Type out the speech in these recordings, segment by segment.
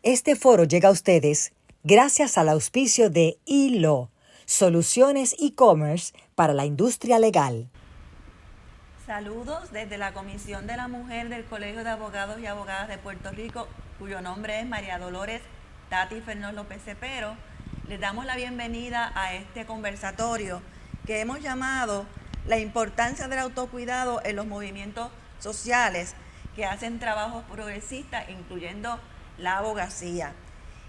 Este foro llega a ustedes gracias al auspicio de ILO, Soluciones e-commerce para la industria legal. Saludos desde la Comisión de la Mujer del Colegio de Abogados y Abogadas de Puerto Rico, cuyo nombre es María Dolores Tati Fernández López Cepero. Les damos la bienvenida a este conversatorio que hemos llamado La importancia del autocuidado en los movimientos sociales que hacen trabajos progresistas, incluyendo la abogacía.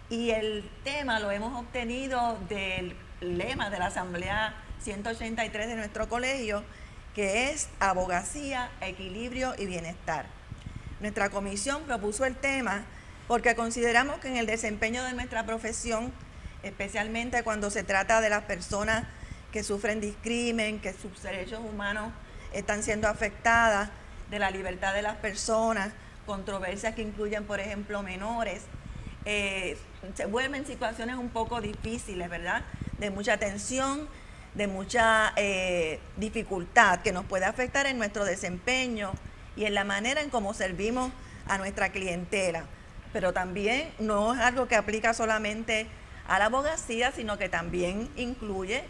Y el tema lo hemos obtenido del lema de la Asamblea 183 de nuestro colegio, que es abogacía, equilibrio y bienestar. Nuestra comisión propuso el tema porque consideramos que en el desempeño de nuestra profesión, especialmente cuando se trata de las personas que sufren discrimen, que sus derechos humanos están siendo afectadas, de la libertad de las personas, controversias que incluyen, por ejemplo, menores, se vuelven situaciones un poco difíciles, ¿verdad? De mucha tensión, de mucha dificultad que nos puede afectar en nuestro desempeño y en la manera en cómo servimos a nuestra clientela. Pero también no es algo que aplica solamente a la abogacía, sino que también incluye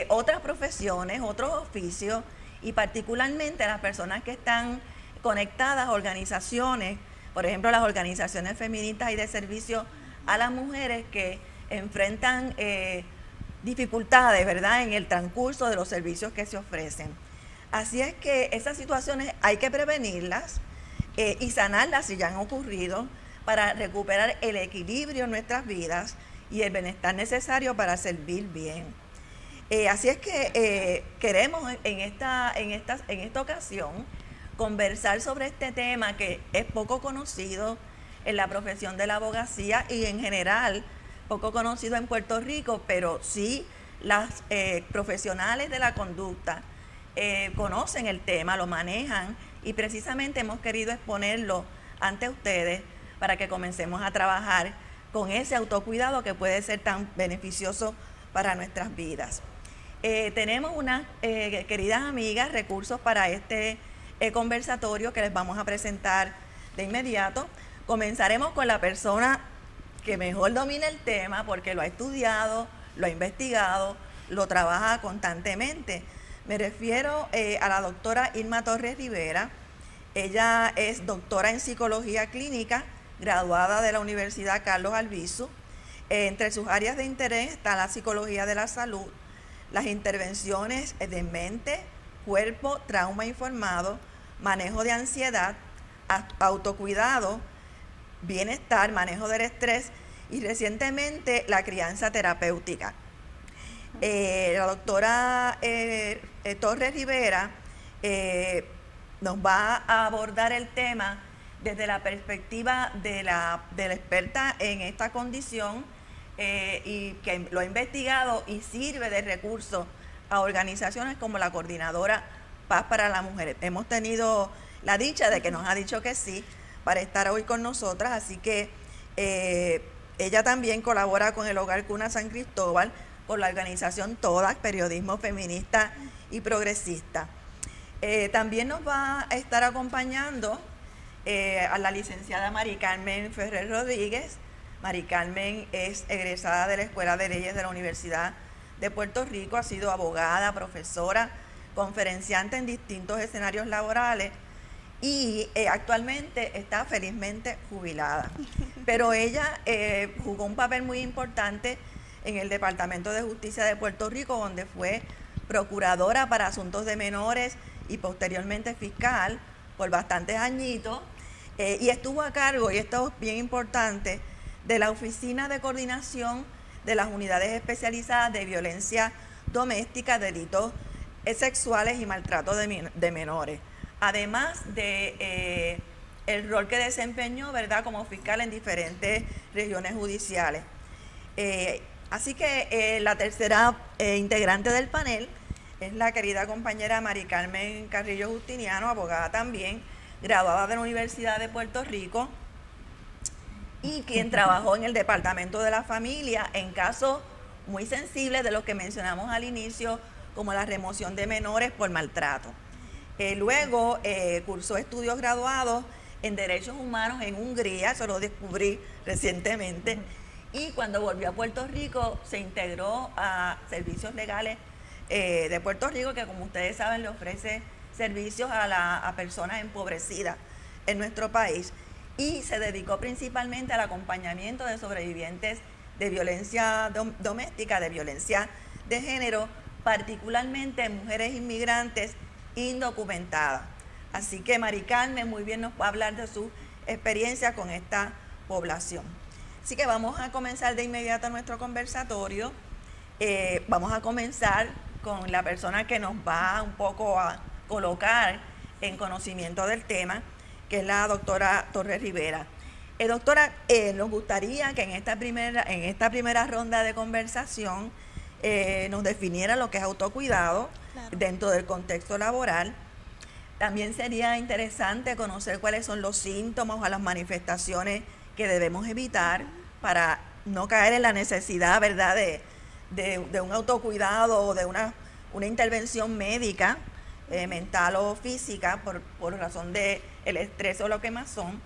otras profesiones, otros oficios y particularmente a las personas que están conectadas a organizaciones, por ejemplo las organizaciones feministas y de servicio a las mujeres que enfrentan dificultades, ¿verdad?, en el transcurso de los servicios que se ofrecen. Así es que esas situaciones hay que prevenirlas y sanarlas si ya han ocurrido para recuperar el equilibrio en nuestras vidas y el bienestar necesario para servir bien. Así es que queremos en esta ocasión conversar sobre este tema que es poco conocido en la profesión de la abogacía y en general poco conocido en Puerto Rico, pero sí las profesionales de la conducta conocen el tema, lo manejan y precisamente hemos querido exponerlo ante ustedes para que comencemos a trabajar con ese autocuidado que puede ser tan beneficioso para nuestras vidas. Tenemos unas queridas amigas, recursos para este conversatorio que les vamos a presentar de inmediato. Comenzaremos con la persona que mejor domina el tema porque lo ha estudiado, lo ha investigado, lo trabaja constantemente. Me refiero a la doctora Irma Torres Rivera. Ella es doctora en psicología clínica, graduada de la Universidad Carlos Albizu. Entre sus áreas de interés está la psicología de la salud, las intervenciones de mente, cuerpo, trauma informado, manejo de ansiedad, autocuidado, bienestar, manejo del estrés y recientemente la crianza terapéutica. La doctora Torres Rivera nos va a abordar el tema desde la perspectiva de la experta en esta condición y que lo ha investigado y sirve de recurso a organizaciones como la Coordinadora Paz para la Mujer. Hemos tenido la dicha de que nos ha dicho que sí para estar hoy con nosotras, así que ella también colabora con el Hogar Cuna San Cristóbal, con la organización Todas, periodismo feminista y progresista. También nos va a estar acompañando a la licenciada Mari Carmen Ferrer Rodríguez. Mari Carmen es egresada de la Escuela de Leyes de la Universidad de Puerto Rico, ha sido abogada, profesora, conferenciante en distintos escenarios laborales y actualmente está felizmente jubilada. Pero ella jugó un papel muy importante en el Departamento de Justicia de Puerto Rico, donde fue procuradora para asuntos de menores y posteriormente fiscal por bastantes añitos, y estuvo a cargo, y esto es bien importante, de la Oficina de Coordinación de las Unidades Especializadas de Violencia Doméstica, Delitos Sexuales y Maltrato de Menores, además de el rol que desempeñó, ¿verdad?, como fiscal en diferentes regiones judiciales. Así que la tercera integrante del panel es la querida compañera Mari Carmen Carrillo Justiniano, abogada también, graduada de la Universidad de Puerto Rico y quien trabajó en el Departamento de la Familia en casos muy sensibles de los que mencionamos al inicio, como la remoción de menores por maltrato. Luego cursó estudios graduados en derechos humanos en Hungría, eso lo descubrí recientemente, y cuando volvió a Puerto Rico se integró a Servicios Legales de Puerto Rico, que como ustedes saben le ofrece servicios a personas empobrecidas en nuestro país, y se dedicó principalmente al acompañamiento de sobrevivientes de violencia doméstica, de violencia de género, particularmente mujeres inmigrantes indocumentadas. Así que Mari Carmen muy bien nos va a hablar de su experiencia con esta población. Así que vamos a comenzar de inmediato nuestro conversatorio. Vamos a comenzar con la persona que nos va un poco a colocar en conocimiento del tema, que es la doctora Torres Rivera. Doctora, nos gustaría que en esta primera ronda de conversación nos definiera lo que es autocuidado, claro, dentro del contexto laboral. También sería interesante conocer cuáles son los síntomas o las manifestaciones que debemos evitar para no caer en la necesidad, ¿verdad?, de un autocuidado o de una intervención médica, mental o física, por razón del estrés o lo que más son.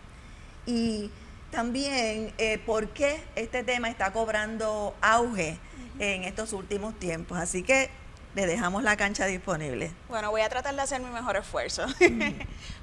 Y también por qué este tema está cobrando auge en estos últimos tiempos. Así que le dejamos la cancha disponible. Bueno, voy a tratar de hacer mi mejor esfuerzo.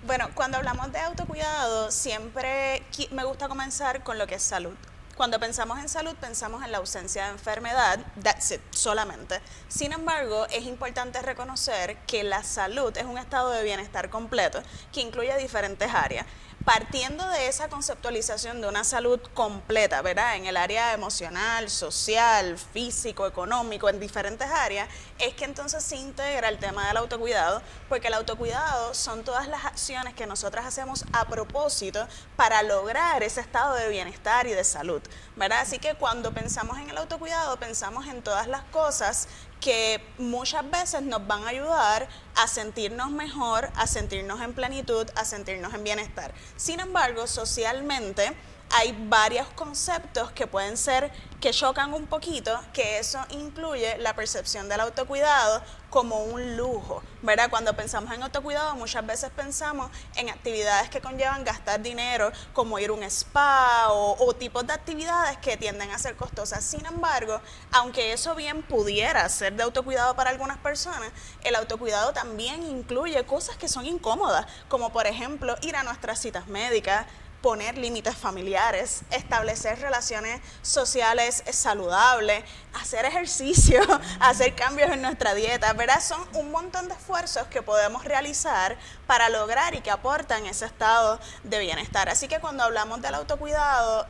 Bueno, cuando hablamos de autocuidado, siempre me gusta comenzar con lo que es salud. Cuando pensamos en salud, pensamos en la ausencia de enfermedad, that's it, solamente. Sin embargo, es importante reconocer que la salud es un estado de bienestar completo que incluye diferentes áreas. Partiendo de esa conceptualización de una salud completa, ¿verdad?, en el área emocional, social, físico, económico, en diferentes áreas, es que entonces se integra el tema del autocuidado, porque el autocuidado son todas las acciones que nosotras hacemos a propósito para lograr ese estado de bienestar y de salud, ¿verdad? Así que cuando pensamos en el autocuidado, pensamos en todas las cosas que muchas veces nos van a ayudar a sentirnos mejor, a sentirnos en plenitud, a sentirnos en bienestar. Sin embargo, socialmente hay varios conceptos que pueden ser, que chocan un poquito, que eso incluye la percepción del autocuidado como un lujo, ¿verdad? Cuando pensamos en autocuidado, muchas veces pensamos en actividades que conllevan gastar dinero, como ir a un spa o tipos de actividades que tienden a ser costosas. Sin embargo, aunque eso bien pudiera ser de autocuidado para algunas personas, el autocuidado también incluye cosas que son incómodas, como por ejemplo ir a nuestras citas médicas, poner límites familiares, establecer relaciones sociales saludables, hacer ejercicio, hacer cambios en nuestra dieta, ¿verdad? Son un montón de esfuerzos que podemos realizar para lograr y que aportan ese estado de bienestar. Así que cuando hablamos del autocuidado,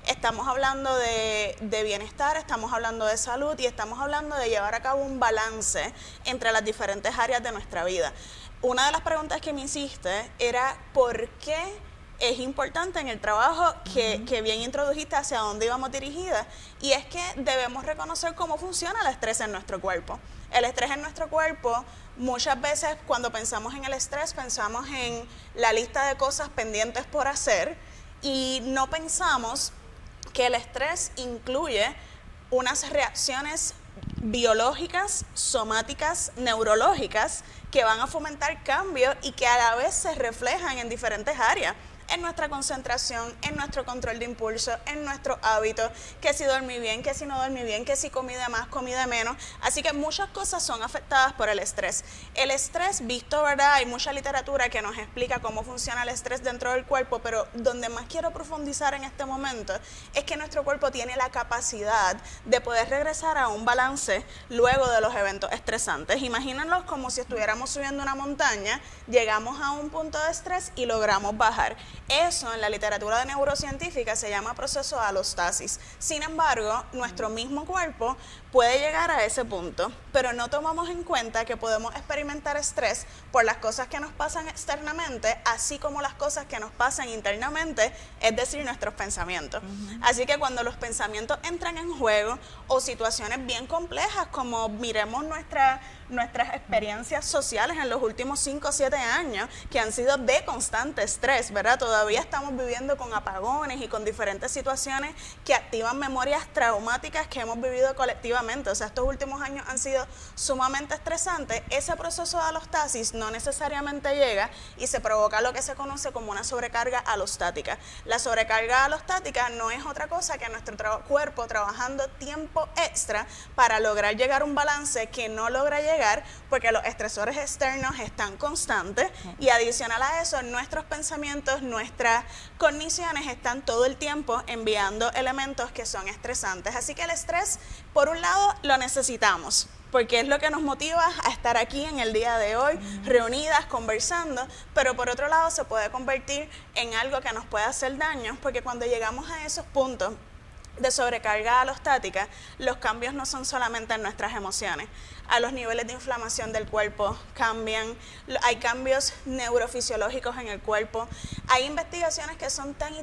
estamos hablando de bienestar, estamos hablando de salud y estamos hablando de llevar a cabo un balance entre las diferentes áreas de nuestra vida. Una de las preguntas que me hiciste era ¿por qué es importante en el trabajo que bien introdujiste hacia dónde íbamos dirigidas? Y es que debemos reconocer cómo funciona el estrés en nuestro cuerpo. El estrés en nuestro cuerpo, muchas veces cuando pensamos en el estrés, pensamos en la lista de cosas pendientes por hacer y no pensamos que el estrés incluye unas reacciones biológicas, somáticas, neurológicas que van a fomentar cambios y que a la vez se reflejan en diferentes áreas. En nuestra concentración, en nuestro control de impulso, en nuestros hábitos, que si dormí bien, que si no dormí bien, que si comí de más, comí de menos. Así que muchas cosas son afectadas por el estrés. El estrés, visto, ¿verdad? Hay mucha literatura que nos explica cómo funciona el estrés dentro del cuerpo, pero donde más quiero profundizar en este momento es que nuestro cuerpo tiene la capacidad de poder regresar a un balance luego de los eventos estresantes. Imagínenlos como si estuviéramos subiendo una montaña, llegamos a un punto de estrés y logramos bajar. Eso en la literatura de neurocientífica se llama proceso de alostasis. Sin embargo, nuestro mismo cuerpo puede llegar a ese punto, pero no tomamos en cuenta que podemos experimentar estrés por las cosas que nos pasan externamente, así como las cosas que nos pasan internamente, es decir, nuestros pensamientos. Así que cuando los pensamientos entran en juego o situaciones bien complejas, como miremos nuestras experiencias sociales en los últimos 5 o 7 años, que han sido de constante estrés, ¿verdad? Todo todavía estamos viviendo con apagones y con diferentes situaciones que activan memorias traumáticas que hemos vivido colectivamente. O sea, estos últimos años han sido sumamente estresantes. Ese proceso de alostasis no necesariamente llega y se provoca lo que se conoce como una sobrecarga alostática. La sobrecarga alostática no es otra cosa que nuestro cuerpo trabajando tiempo extra para lograr llegar a un balance que no logra llegar porque los estresores externos están constantes y adicional a eso nuestros pensamientos, nuestras cogniciones están todo el tiempo enviando elementos que son estresantes. Así que el estrés, por un lado, lo necesitamos porque es lo que nos motiva a estar aquí en el día de hoy, reunidas, conversando, pero por otro lado se puede convertir en algo que nos puede hacer daño, porque cuando llegamos a esos puntos de sobrecarga alostática, los cambios no son solamente en nuestras emociones. A los niveles de inflamación del cuerpo cambian, hay cambios neurofisiológicos en el cuerpo, hay investigaciones que son tan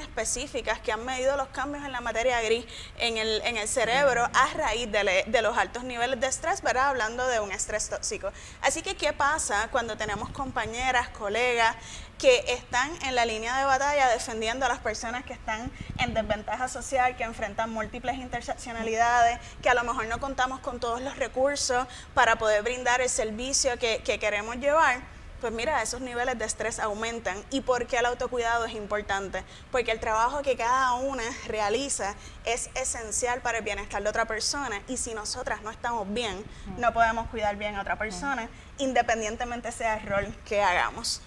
específicas que han medido los cambios en la materia gris en el cerebro a raíz de los altos niveles de estrés, ¿verdad? Hablando de un estrés tóxico. Así que, ¿qué pasa cuando tenemos compañeras, colegas, que están en la línea de batalla defendiendo a las personas que están en desventaja social, que enfrentan múltiples interseccionalidades, que a lo mejor no contamos con todos los recursos para poder brindar el servicio que queremos llevar? Pues mira, esos niveles de estrés aumentan. ¿Y por qué el autocuidado es importante? Porque el trabajo que cada una realiza es esencial para el bienestar de otra persona, y si nosotras no estamos bien, no podemos cuidar bien a otra persona, independientemente sea el rol que hagamos.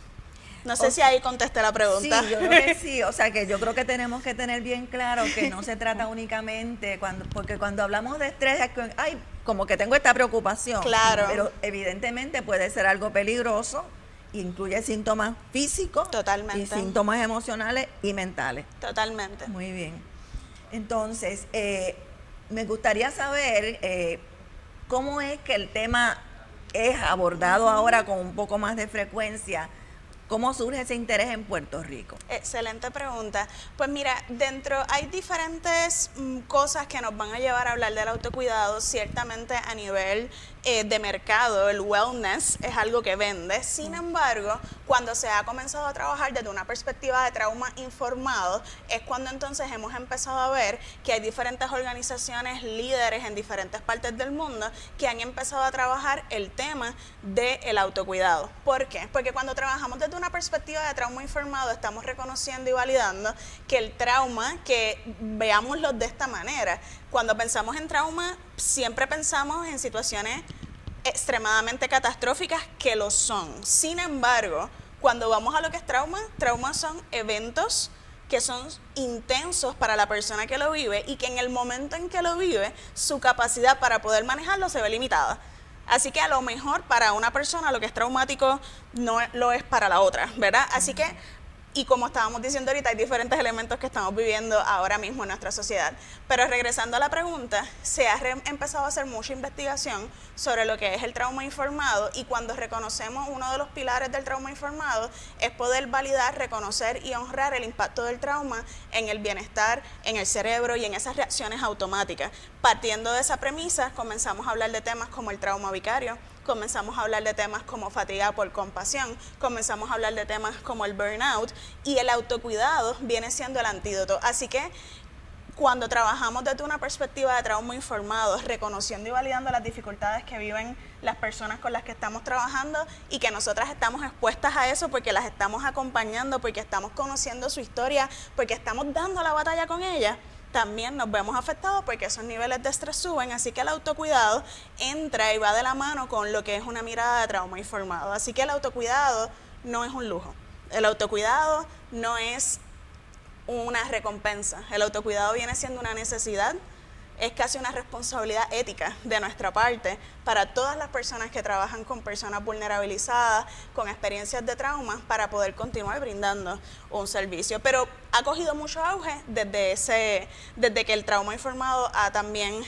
No sé si ahí contesté la pregunta. Sí, yo creo que sí. O sea, que yo creo que tenemos que tener bien claro que no se trata únicamente, porque cuando hablamos de estrés, es que, ay, como que tengo esta preocupación. Claro. Pero evidentemente puede ser algo peligroso, incluye síntomas físicos. Totalmente. Y síntomas emocionales y mentales. Totalmente. Muy bien. Entonces, me gustaría saber cómo es que el tema es abordado ahora con un poco más de frecuencia. ¿Cómo surge ese interés en Puerto Rico? Excelente pregunta. Pues mira, hay diferentes cosas que nos van a llevar a hablar del autocuidado. Ciertamente a nivel de mercado, el wellness es algo que vende. Sin embargo, cuando se ha comenzado a trabajar desde una perspectiva de trauma informado, es cuando entonces hemos empezado a ver que hay diferentes organizaciones líderes en diferentes partes del mundo que han empezado a trabajar el tema del autocuidado. ¿Por qué? Porque cuando trabajamos desde una perspectiva de trauma informado, estamos reconociendo y validando que el trauma, que veámoslo de esta manera, cuando pensamos en trauma, siempre pensamos en situaciones extremadamente catastróficas que lo son. Sin embargo, cuando vamos a lo que es trauma, trauma son eventos que son intensos para la persona que lo vive y que en el momento en que lo vive, su capacidad para poder manejarlo se ve limitada. Así que a lo mejor para una persona lo que es traumático no lo es para la otra, ¿verdad? Así que, y como estábamos diciendo ahorita, hay diferentes elementos que estamos viviendo ahora mismo en nuestra sociedad. Pero regresando a la pregunta, se ha empezado a hacer mucha investigación sobre lo que es el trauma informado, y cuando reconocemos uno de los pilares del trauma informado es poder validar, reconocer y honrar el impacto del trauma en el bienestar, en el cerebro y en esas reacciones automáticas. Partiendo de esa premisa, comenzamos a hablar de temas como el trauma vicario, comenzamos a hablar de temas como fatiga por compasión, comenzamos a hablar de temas como el burnout, y el autocuidado viene siendo el antídoto. Así que cuando trabajamos desde una perspectiva de trauma informado, reconociendo y validando las dificultades que viven las personas con las que estamos trabajando y que nosotras estamos expuestas a eso porque las estamos acompañando, porque estamos conociendo su historia, porque estamos dando la batalla con ellas, también nos vemos afectados porque esos niveles de estrés suben. Así que el autocuidado entra y va de la mano con lo que es una mirada de trauma informado. Así que el autocuidado no es un lujo, el autocuidado no es una recompensa, el autocuidado viene siendo una necesidad, es casi una responsabilidad ética de nuestra parte para todas las personas que trabajan con personas vulnerabilizadas, con experiencias de trauma, para poder continuar brindando un servicio. Pero ha cogido mucho auge desde que el trauma informado ha también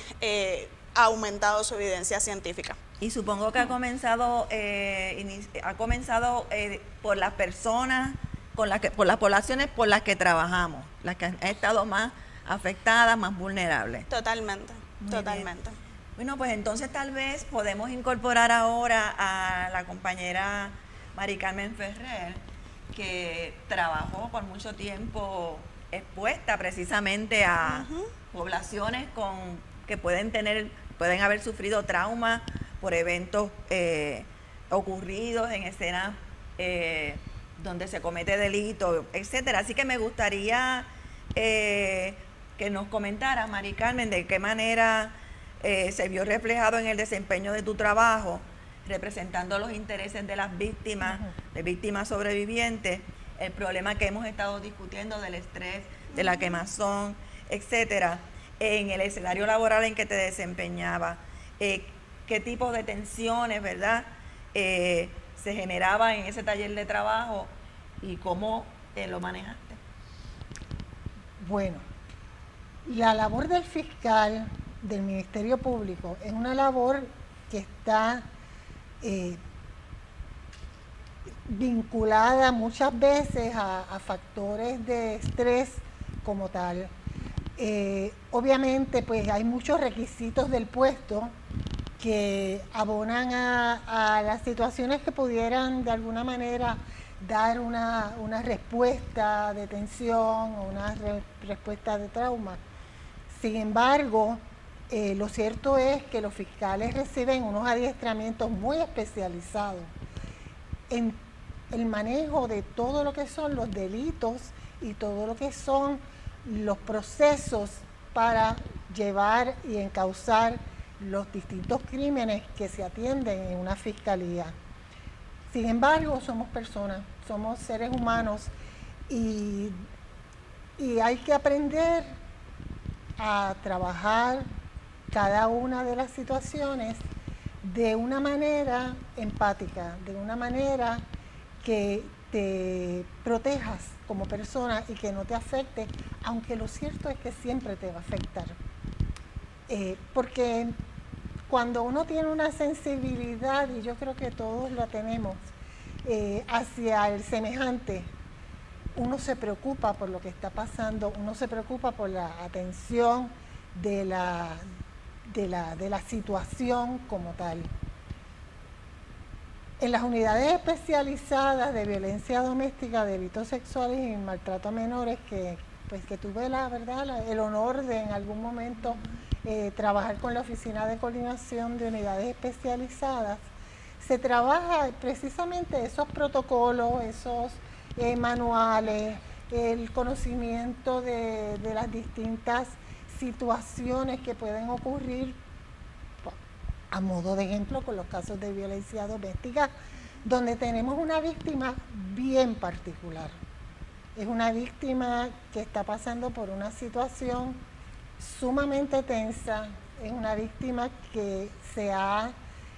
aumentado su evidencia científica. Y supongo que ha comenzado por las personas, por las poblaciones por las que trabajamos, las que han estado más afectadas, más vulnerables. Totalmente, totalmente. Bien. Bueno, pues entonces tal vez podemos incorporar ahora a la compañera Mari Carmen Ferrer, que trabajó por mucho tiempo expuesta precisamente a poblaciones que pueden haber sufrido trauma por eventos ocurridos en escenas donde se comete delito, etcétera. Así que me gustaría que nos comentara, Mari Carmen, de qué manera se vio reflejado en el desempeño de tu trabajo, representando los intereses de las víctimas, de víctimas sobrevivientes, el problema que hemos estado discutiendo del estrés, de la quemazón, etcétera, en el escenario laboral en que te desempeñabas, qué tipo de tensiones, ¿verdad?, se generaba en ese taller de trabajo y cómo lo manejaste. Bueno, la labor del fiscal del Ministerio Público es una labor que está vinculada muchas veces a factores de estrés como tal. Obviamente, pues hay muchos requisitos del puesto que abonan a las situaciones que pudieran de alguna manera dar una respuesta de tensión o una respuesta de trauma. Sin embargo, lo cierto es que los fiscales reciben unos adiestramientos muy especializados en el manejo de todo lo que son los delitos y todo lo que son los procesos para llevar y encauzar los distintos crímenes que se atienden en una fiscalía. Sin embargo, somos personas, somos seres humanos y hay que aprender a trabajar cada una de las situaciones de una manera empática, de una manera que te protejas como persona y que no te afecte, aunque lo cierto es que siempre te va a afectar. Porque cuando uno tiene una sensibilidad, y yo creo que todos la tenemos, hacia el semejante, uno se preocupa por lo que está pasando, uno se preocupa por la atención de la situación como tal. En las unidades especializadas de violencia doméstica, delitos sexuales y maltrato a menores, que tuve el honor de en algún momento trabajar con la Oficina de Coordinación de Unidades Especializadas, se trabaja precisamente esos protocolos, esos manuales, el conocimiento de las distintas situaciones que pueden ocurrir, a modo de ejemplo con los casos de violencia doméstica, donde tenemos una víctima bien particular. Es una víctima que está pasando por una situación sumamente tensa, es una víctima que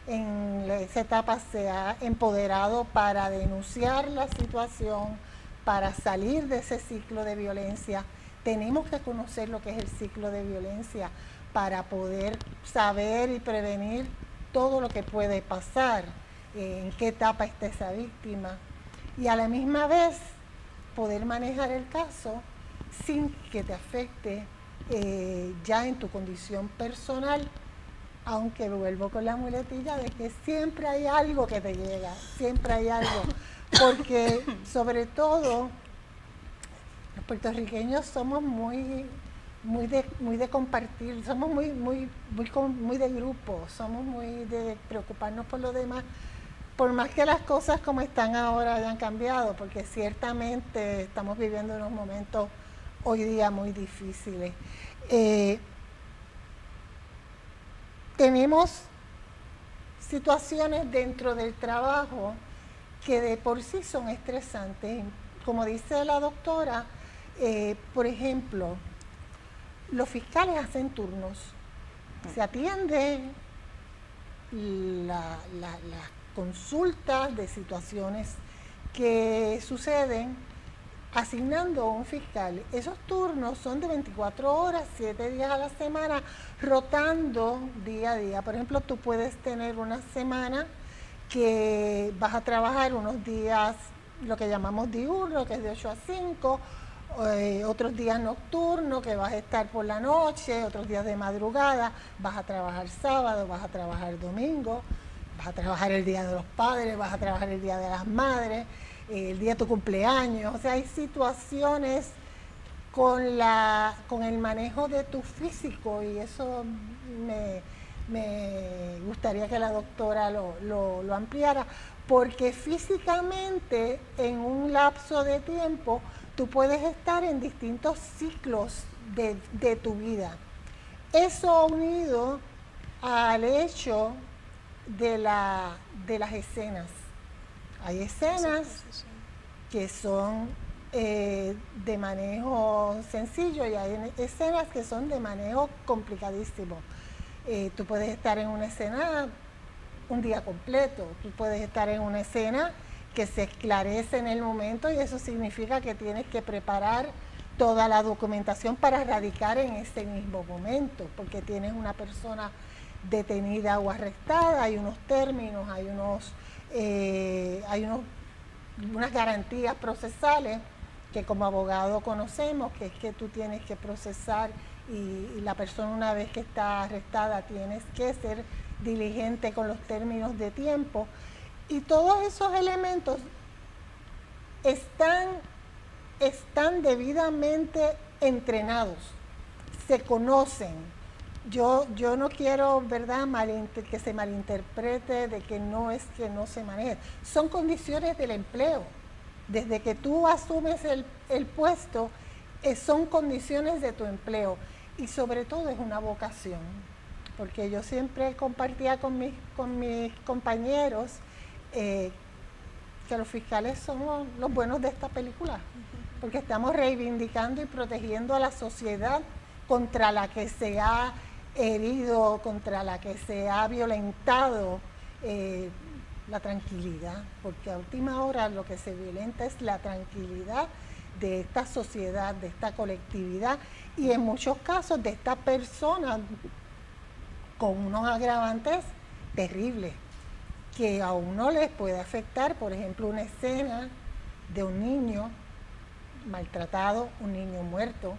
en esa etapa se ha empoderado para denunciar la situación, para salir de ese ciclo de violencia. Tenemos que conocer lo que es el ciclo de violencia para poder saber y prevenir todo lo que puede pasar, en qué etapa está esa víctima, y a la misma vez poder manejar el caso sin que te afecte ya en tu condición personal, aunque vuelvo con la muletilla de que siempre hay algo que te llega, siempre hay algo, porque sobre todo los puertorriqueños somos muy de compartir, somos muy de grupo, somos muy de preocuparnos por los demás, por más que las cosas como están ahora hayan cambiado, porque ciertamente estamos viviendo unos momentos hoy día muy difíciles. Tenemos situaciones dentro del trabajo que de por sí son estresantes. Como dice la doctora, por ejemplo, los fiscales hacen turnos, se atienden las consultas de situaciones que suceden asignando un fiscal. Esos turnos son de 24 horas, 7 días a la semana, rotando día a día. Por ejemplo, tú puedes tener una semana que vas a trabajar unos días, lo que llamamos diurno, que es de 8 a 5, otros días nocturnos, que vas a estar por la noche, otros días de madrugada, vas a trabajar sábado, vas a trabajar domingo, vas a trabajar el Día de los Padres, vas a trabajar el Día de las Madres. el día de tu cumpleaños. O sea, hay situaciones con el manejo de tu físico, y eso me gustaría que la doctora lo ampliara, porque físicamente en un lapso de tiempo tú puedes estar en distintos ciclos de tu vida. Eso unido al hecho de las escenas. Hay escenas que son de manejo sencillo y hay escenas que son de manejo complicadísimo. Tú puedes estar en una escena un día completo, tú puedes estar en una escena que se esclarece en el momento, y eso significa que tienes que preparar toda la documentación para radicar en ese mismo momento, porque tienes una persona detenida o arrestada, hay unos términos, hay unas garantías procesales que como abogado conocemos, que es que tú tienes que procesar, y la persona una vez que está arrestada tienes que ser diligente con los términos de tiempo, y todos esos elementos están debidamente entrenados, se conocen. Yo no quiero, ¿verdad?, que se malinterprete de que no es que no se maneje. Son condiciones del empleo. Desde que tú asumes el puesto, son condiciones de tu empleo, y sobre todo es una vocación, porque yo siempre compartía con mis compañeros que los fiscales somos los buenos de esta película, porque estamos reivindicando y protegiendo a la sociedad contra la que se ha herido, contra la que se ha violentado la tranquilidad, porque a última hora lo que se violenta es la tranquilidad de esta sociedad, de esta colectividad, y en muchos casos de esta persona con unos agravantes terribles que a uno les puede afectar. Por ejemplo, una escena de un niño maltratado, un niño muerto,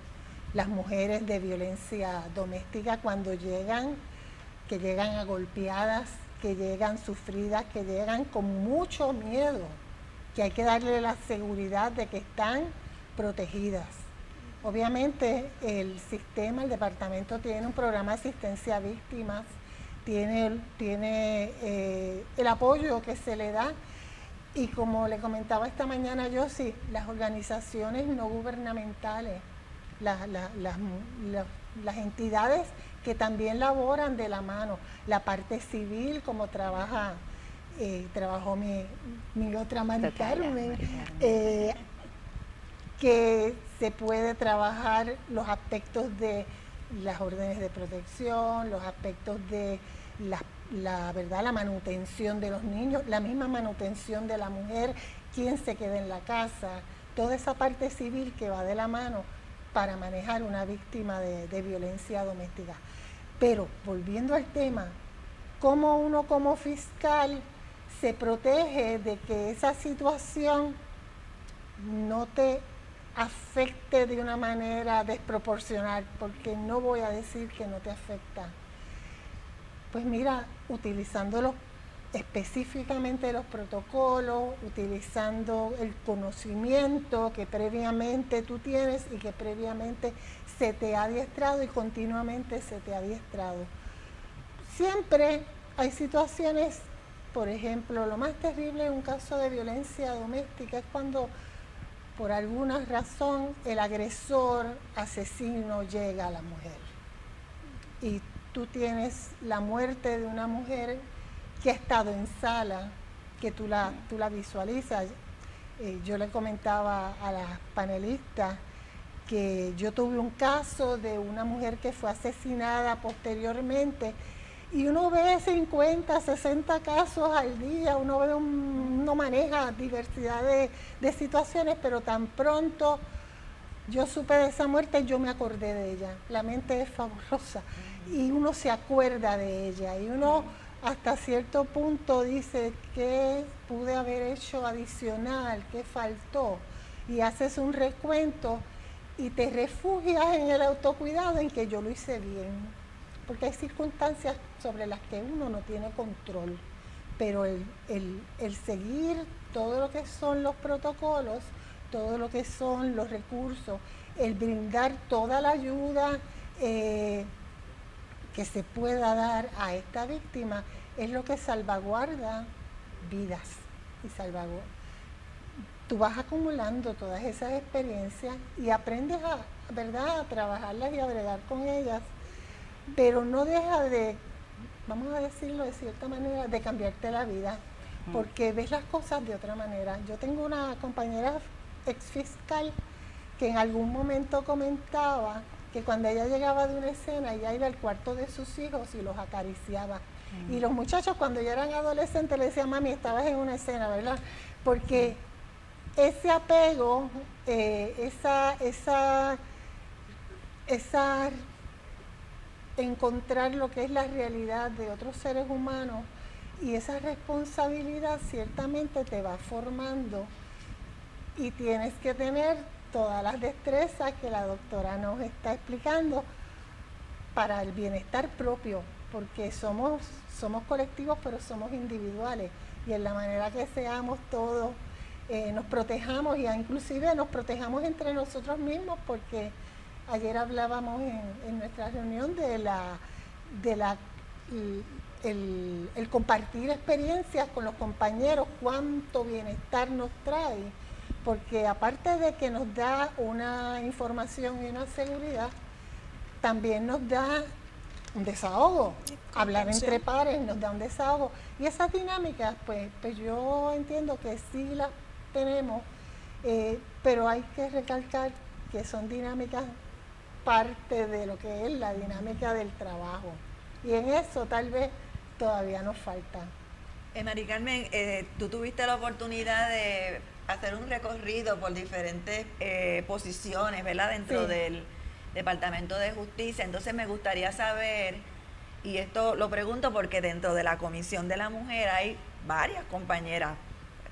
las mujeres de violencia doméstica cuando llegan, que llegan agolpeadas, que llegan sufridas, que llegan con mucho miedo, que hay que darle la seguridad de que están protegidas. Obviamente el departamento tiene un programa de asistencia a víctimas, tiene el apoyo que se le da, y como le comentaba esta mañana yo, sí, las organizaciones no gubernamentales, las entidades que también laboran de la mano, la parte civil, como trabajó mi otra Mari Carmen, que se puede trabajar los aspectos de las órdenes de protección, los aspectos de la manutención de los niños, la misma manutención de la mujer, quién se queda en la casa, toda esa parte civil que va de la mano para manejar una víctima de violencia doméstica. Pero volviendo al tema, ¿cómo uno como fiscal se protege de que esa situación no te afecte de una manera desproporcional? Porque no voy a decir que no te afecta. Pues mira, utilizando específicamente los protocolos, utilizando el conocimiento que previamente tú tienes y que previamente se te ha adiestrado y continuamente se te ha adiestrado. Siempre hay situaciones, por ejemplo, lo más terrible en un caso de violencia doméstica es cuando por alguna razón el agresor asesino llega a la mujer y tú tienes la muerte de una mujer que ha estado en sala, que tú la visualizas. Yo le comentaba a las panelistas que yo tuve un caso de una mujer que fue asesinada posteriormente, y uno ve 50, 60 casos al día, uno maneja diversidad de situaciones, pero tan pronto yo supe de esa muerte, yo me acordé de ella. La mente es fabulosa y uno se acuerda de ella, y uno hasta cierto punto dice qué pude haber hecho adicional, qué faltó, y haces un recuento y te refugias en el autocuidado, en que yo lo hice bien, porque hay circunstancias sobre las que uno no tiene control, pero el seguir todo lo que son los protocolos, todo lo que son los recursos, el brindar toda la ayuda que se pueda dar a esta víctima es lo que salvaguarda vidas y salvaguarda. Tú vas acumulando todas esas experiencias y aprendes ¿verdad?, a trabajarlas y a bregar con ellas, pero no deja de, vamos a decirlo de cierta manera, de cambiarte la vida, porque ves las cosas de otra manera. Yo tengo una compañera ex fiscal que en algún momento comentaba que cuando ella llegaba de una escena, ella iba al cuarto de sus hijos y los acariciaba. Y los muchachos cuando ya eran adolescentes le decían, mami, estabas en una escena, ¿verdad? Porque ese apego, encontrar lo que es la realidad de otros seres humanos y esa responsabilidad ciertamente te va formando y tienes que tener todas las destrezas que la doctora nos está explicando para el bienestar propio, porque somos colectivos pero somos individuales y en la manera que seamos todos nos protejamos y inclusive nos protejamos entre nosotros mismos, porque ayer hablábamos en nuestra reunión el compartir experiencias con los compañeros, cuánto bienestar nos trae, porque aparte de que nos da una información y una seguridad, también nos da un desahogo. Hablar entre pares nos da un desahogo. Y esas dinámicas, pues yo entiendo que sí las tenemos, pero hay que recalcar que son dinámicas parte de lo que es la dinámica del trabajo. Y en eso tal vez todavía nos falta. Mari Carmen, tú tuviste la oportunidad de hacer un recorrido por diferentes posiciones, ¿verdad?, dentro del Departamento de Justicia. Entonces me gustaría saber, y esto lo pregunto porque dentro de la Comisión de la Mujer hay varias compañeras,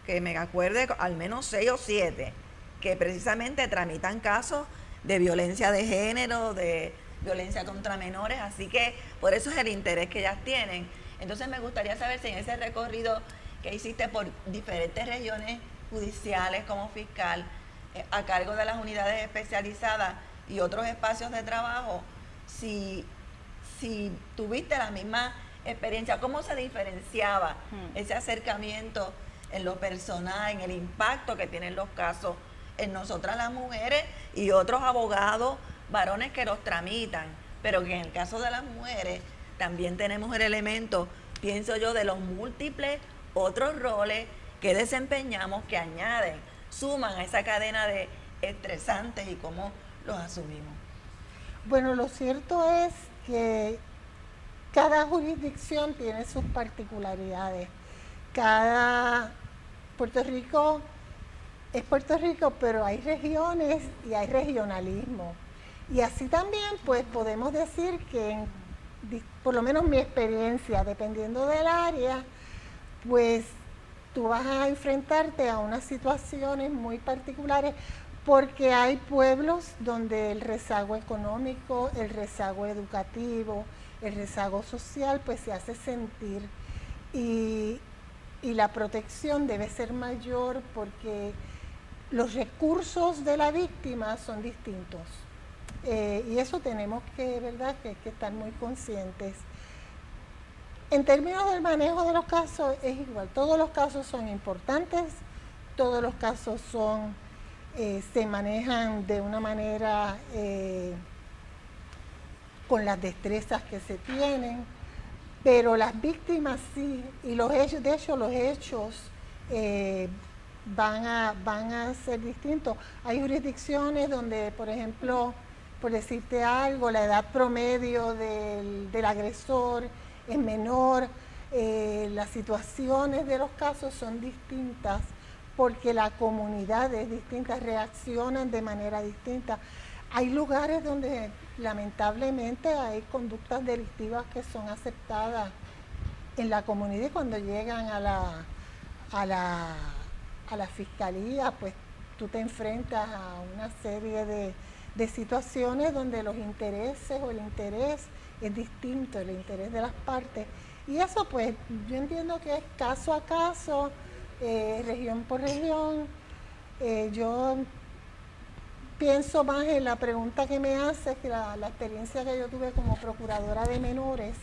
que me acuerde al menos 6 o 7, que precisamente tramitan casos de violencia de género, de violencia contra menores, así que por eso es el interés que ellas tienen. Entonces me gustaría saber si en ese recorrido que hiciste por diferentes regiones judiciales como fiscal, a cargo de las unidades especializadas y otros espacios de trabajo, si tuviste la misma experiencia, ¿cómo se diferenciaba ese acercamiento en lo personal, en el impacto que tienen los casos en nosotras las mujeres y otros abogados varones que los tramitan, pero que en el caso de las mujeres también tenemos el elemento, pienso yo, de los múltiples otros roles que desempeñamos, que añaden, suman a esa cadena de estresantes y cómo los asumimos? Bueno, lo cierto es que cada jurisdicción tiene sus particularidades. Puerto Rico es Puerto Rico, pero hay regiones y hay regionalismo. Y así también, pues podemos decir que, por lo menos mi experiencia, dependiendo del área, pues tú vas a enfrentarte a unas situaciones muy particulares, porque hay pueblos donde el rezago económico, el rezago educativo, el rezago social, pues se hace sentir. Y la protección debe ser mayor porque los recursos de la víctima son distintos. Y eso tenemos que, ¿verdad?, que estar muy conscientes. En términos del manejo de los casos es igual, todos los casos son importantes, todos los casos se manejan de una manera con las destrezas que se tienen, pero las víctimas sí, y los hechos van a ser distintos. Hay jurisdicciones donde, por ejemplo, por decirte algo, la edad promedio del agresor es menor, las situaciones de los casos son distintas porque la comunidad es distinta, reaccionan de manera distinta. Hay lugares donde lamentablemente hay conductas delictivas que son aceptadas en la comunidad y cuando llegan a la fiscalía, pues tú te enfrentas a una serie de situaciones donde los intereses o el interés es distinto, el interés de las partes, Y eso pues yo entiendo que es caso a caso, región por región. Yo pienso más en la pregunta que me haces, que la experiencia que yo tuve como procuradora de menores,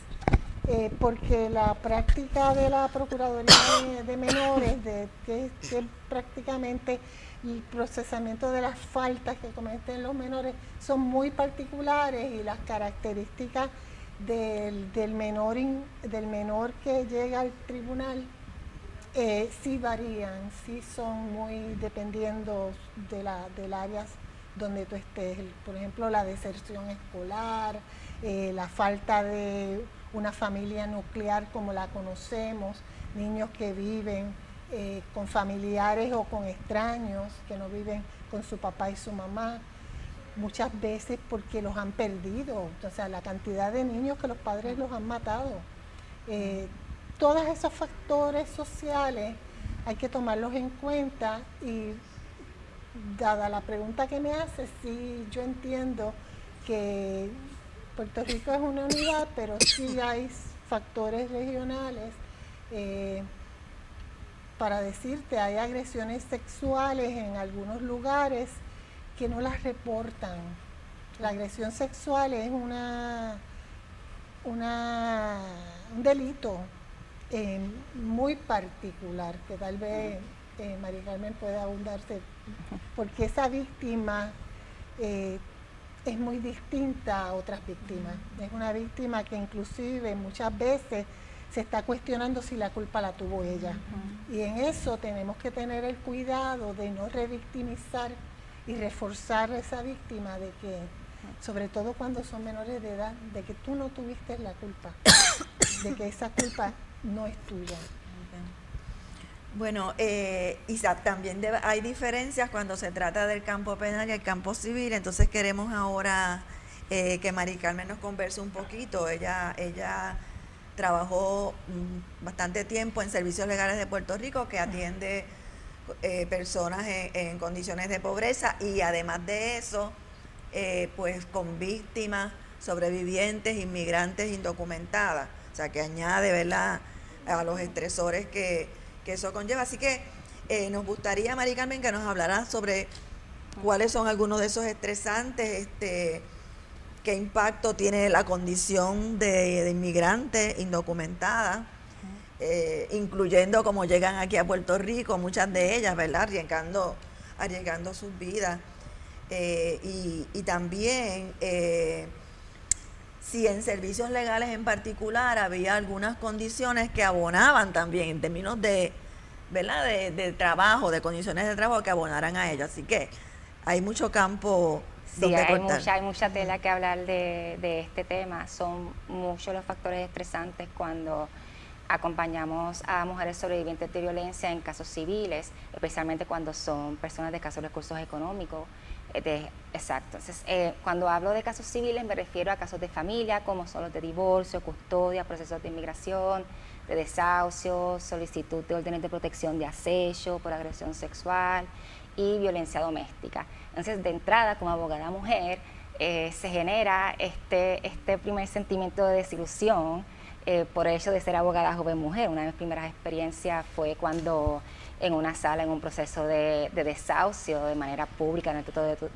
porque la práctica de la Procuraduría de Menores, que prácticamente el procesamiento de las faltas que cometen los menores son muy particulares, y las características del menor que llega al tribunal sí varían, sí son muy dependiendo del área donde tú estés. Por ejemplo, la deserción escolar, la falta de una familia nuclear como la conocemos, niños que viven con familiares o con extraños, que no viven con su papá y su mamá, muchas veces porque los han perdido, o sea, la cantidad de niños que los padres los han matado. Todos esos factores sociales hay que tomarlos en cuenta, y dada la pregunta que me hace, sí, yo entiendo que Puerto Rico es una unidad, pero sí hay factores regionales. Para decirte, hay agresiones sexuales en algunos lugares que no las reportan. La agresión sexual es un delito muy particular, que tal vez María Carmen pueda abundarse, porque esa víctima es muy distinta a otras víctimas. Es una víctima que inclusive muchas veces se está cuestionando si la culpa la tuvo ella. Y en eso tenemos que tener el cuidado de no revictimizar y reforzar a esa víctima, de que, sobre todo cuando son menores de edad, de que tú no tuviste la culpa, de que esa culpa no es tuya. Bueno, Isaac, también hay diferencias cuando se trata del campo penal y el campo civil, entonces queremos ahora que María Carmen nos converse un poquito. Ella trabajó bastante tiempo en Servicios Legales de Puerto Rico, que atiende personas en condiciones de pobreza, y además de eso, pues con víctimas, sobrevivientes, inmigrantes indocumentadas, o sea, que añade, ¿verdad?, a los estresores que eso conlleva. Así que nos gustaría, María Carmen, que nos hablara sobre cuáles son algunos de esos estresantes, qué impacto tiene la condición de inmigrante indocumentada, incluyendo cómo llegan aquí a Puerto Rico, muchas de ellas, ¿verdad?, arriesgando sus vidas. Y también si en servicios legales en particular había algunas condiciones que abonaban también en términos de, ¿verdad?, de trabajo, de condiciones de trabajo que abonaran a ellas. Así que hay mucho campo donde cortar. Hay mucha tela que hablar de este tema. Son muchos los factores estresantes cuando acompañamos a mujeres sobrevivientes de violencia en casos civiles, especialmente cuando son personas de escasos recursos económicos. Exacto. Entonces, cuando hablo de casos civiles me refiero a casos de familia, como son los de divorcio, custodia, procesos de inmigración, de desahucio, solicitud de órdenes de protección de acecho por agresión sexual y violencia doméstica. Entonces, de entrada, como abogada mujer, se genera este primer sentimiento de desilusión por el hecho de ser abogada joven mujer. Una de mis primeras experiencias fue cuando en una sala, en un proceso de desahucio de manera pública,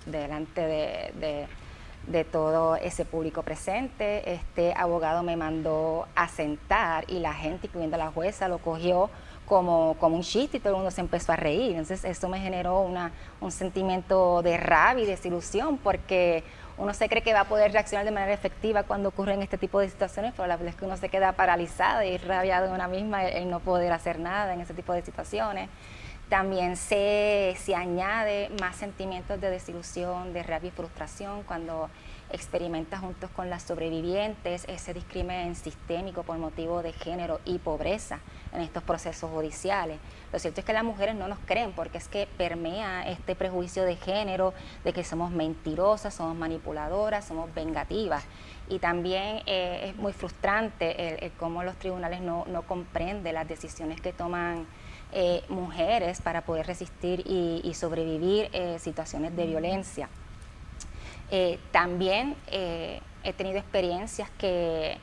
delante de todo ese público presente, este abogado me mandó a sentar, y la gente, incluyendo la jueza, lo cogió como un chiste, y todo el mundo se empezó a reír. Entonces eso me generó un sentimiento de rabia y desilusión, porque uno se cree que va a poder reaccionar de manera efectiva cuando ocurren este tipo de situaciones, pero la verdad es que uno se queda paralizada y rabiado de una misma el no poder hacer nada en ese tipo de situaciones. También se añade más sentimientos de desilusión, de rabia y frustración cuando experimentas juntos con las sobrevivientes ese discrimen sistémico por motivo de género y pobreza en estos procesos judiciales. Lo cierto es que las mujeres no nos creen, porque es que permea este prejuicio de género, de que somos mentirosas, somos manipuladoras, somos vengativas. Y también es muy frustrante el cómo los tribunales no comprenden las decisiones que toman mujeres para poder resistir y sobrevivir situaciones de violencia. También he tenido experiencias que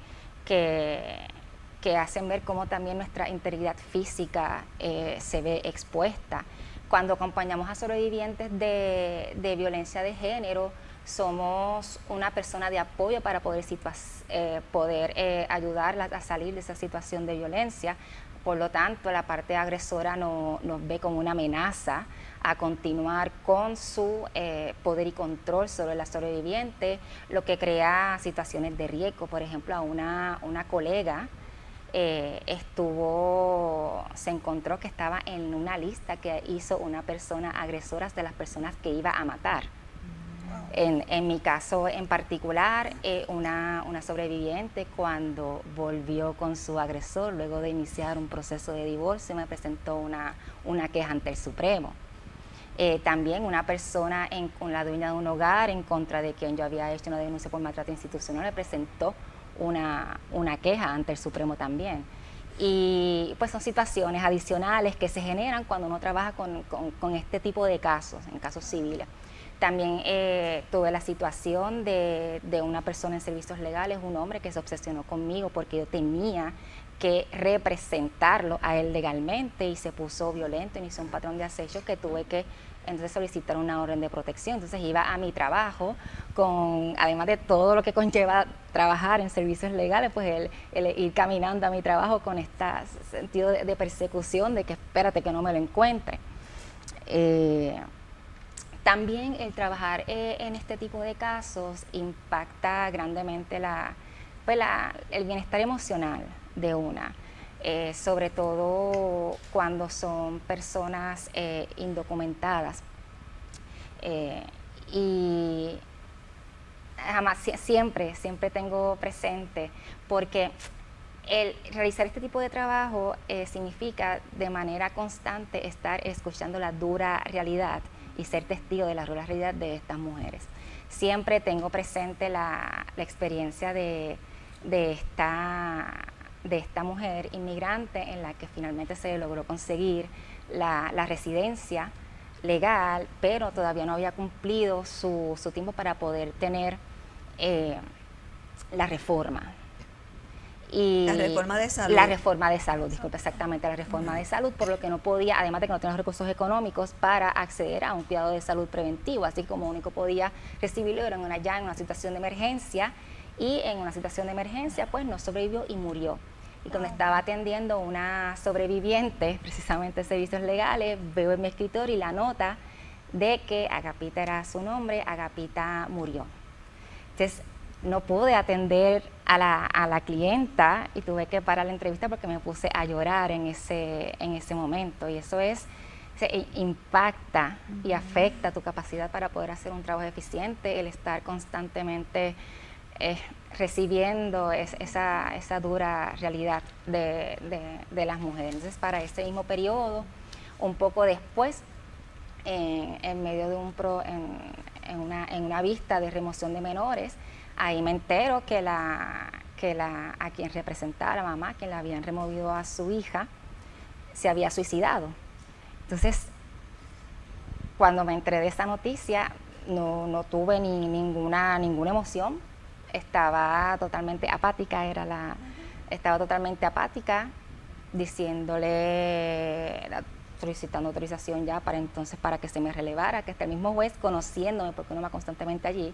que hacen ver cómo también nuestra integridad física se ve expuesta. Cuando acompañamos a sobrevivientes de violencia de género, somos una persona de apoyo para poder ayudarlas a salir de esa situación de violencia. Por lo tanto, la parte agresora nos ve como una amenaza a continuar con su poder y control sobre la sobreviviente, lo que crea situaciones de riesgo. Por ejemplo, a una colega se encontró que estaba en una lista que hizo una persona agresora de las personas que iba a matar. En mi caso en particular, una sobreviviente, cuando volvió con su agresor, luego de iniciar un proceso de divorcio, me presentó una queja ante el Supremo. También una persona, la dueña de un hogar, en contra de quien yo había hecho una denuncia por maltrato institucional, le presentó una queja ante el Supremo también. Y pues son situaciones adicionales que se generan cuando uno trabaja con este tipo de casos, en casos civiles. También tuve la situación de una persona en servicios legales, un hombre que se obsesionó conmigo porque yo tenía que representarlo a él legalmente y se puso violento, inició un patrón de acecho que tuve que entonces solicitar una orden de protección. Entonces iba a mi trabajo, además de todo lo que conlleva trabajar en servicios legales, pues el ir caminando a mi trabajo con este sentido de persecución, de que espérate que no me lo encuentre. También el trabajar en este tipo de casos impacta grandemente el bienestar emocional de una, sobre todo cuando son personas indocumentadas. Y siempre tengo presente, porque el realizar este tipo de trabajo significa de manera constante estar escuchando la dura realidad y ser testigo de la dura realidad de estas mujeres. Siempre tengo presente la experiencia de esta mujer inmigrante, en la que finalmente se logró conseguir la residencia legal, pero todavía no había cumplido su tiempo para poder tener la reforma. La reforma de salud. La reforma de salud, disculpe, exactamente, la reforma de salud, por lo que no podía, además de que no tenía los recursos económicos para acceder a un cuidado de salud preventivo, así como único podía recibirlo era ya en una situación de emergencia, y en una situación de emergencia pues no sobrevivió y murió. Y cuando estaba atendiendo una sobreviviente, precisamente de servicios legales, veo en mi escritorio y la nota de que Agapita era su nombre, Agapita murió. Entonces, no pude atender a la clienta y tuve que parar la entrevista porque me puse a llorar en ese momento, y eso impacta y afecta tu capacidad para poder hacer un trabajo eficiente, el estar constantemente recibiendo esa dura realidad de las mujeres. Entonces, para ese mismo periodo, un poco después, en medio de en una vista de remoción de menores, ahí me entero que a quien representaba, la mamá, quien la habían removido a su hija, se había suicidado. Entonces, cuando me enteré de esa noticia, no tuve ninguna emoción, estaba totalmente apática, solicitando autorización ya para que se me relevara, que hasta el mismo juez, conociéndome, porque uno va constantemente allí,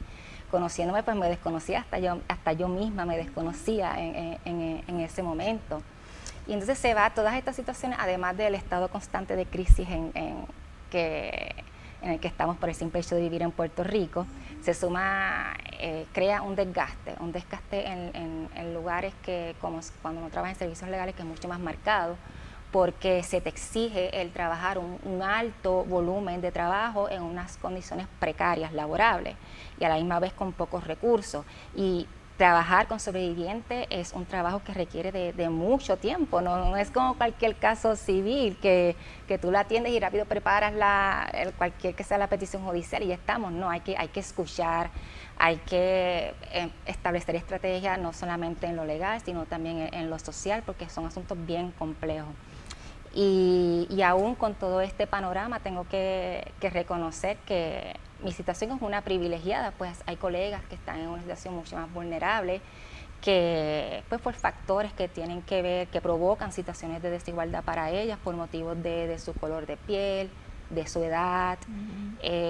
conociéndome, pues me desconocía, hasta yo misma me desconocía en ese momento. Y entonces se va todas estas situaciones, además del estado constante de crisis en el que estamos por el simple hecho de vivir en Puerto Rico, se suma, crea un desgaste en lugares que, como cuando uno trabaja en servicios legales, que es mucho más marcado, porque se te exige el trabajar un alto volumen de trabajo en unas condiciones precarias, laborables, y a la misma vez con pocos recursos. Y trabajar con sobrevivientes es un trabajo que requiere de mucho tiempo, no es como cualquier caso civil que tú la atiendes y rápido preparas cualquier que sea la petición judicial y ya estamos. No, hay que escuchar, hay que establecer estrategias no solamente en lo legal, sino también en lo social, porque son asuntos bien complejos. Y aún con todo este panorama tengo que reconocer que mi situación es una privilegiada, pues hay colegas que están en una situación mucho más vulnerable, que pues por factores que tienen que ver, que provocan situaciones de desigualdad para ellas por motivos de su color de piel, de su edad,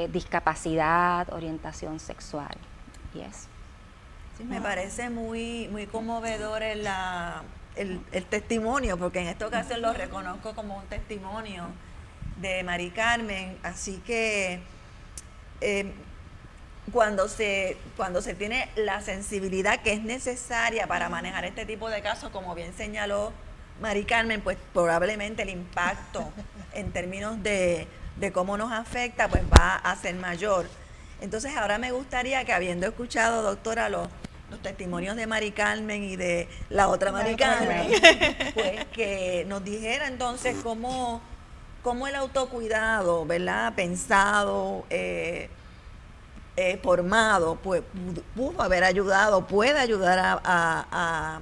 discapacidad, orientación sexual y eso. Sí, me parece muy, muy conmovedor el testimonio, porque en esta ocasión lo reconozco como un testimonio de Mari Carmen, así que cuando se tiene la sensibilidad que es necesaria para manejar este tipo de casos, como bien señaló Mari Carmen, pues probablemente el impacto en términos de cómo nos afecta, pues va a ser mayor. Entonces ahora me gustaría que, habiendo escuchado, doctora, los testimonios de Mari Carmen y de la otra Mari Carmen, pues que nos dijera entonces cómo el autocuidado, ¿verdad?, pensado, formado, pues pudo haber ayudado, puede ayudar a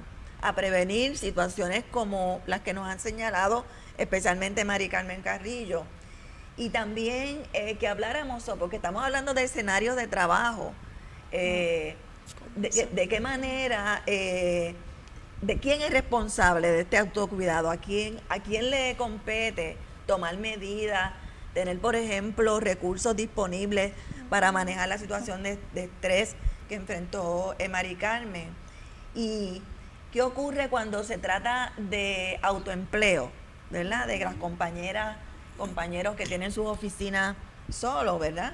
prevenir situaciones como las que nos han señalado, especialmente Mari Carmen Carrillo. Y también que habláramos, porque estamos hablando de escenarios de trabajo, de qué manera, de quién es responsable de este autocuidado, a quién le compete tomar medidas, tener, por ejemplo, recursos disponibles para manejar la situación de estrés que enfrentó Mari Carmen. ¿Y qué ocurre cuando se trata de autoempleo, ¿verdad?, de las compañeros que tienen sus oficinas solos, ¿verdad?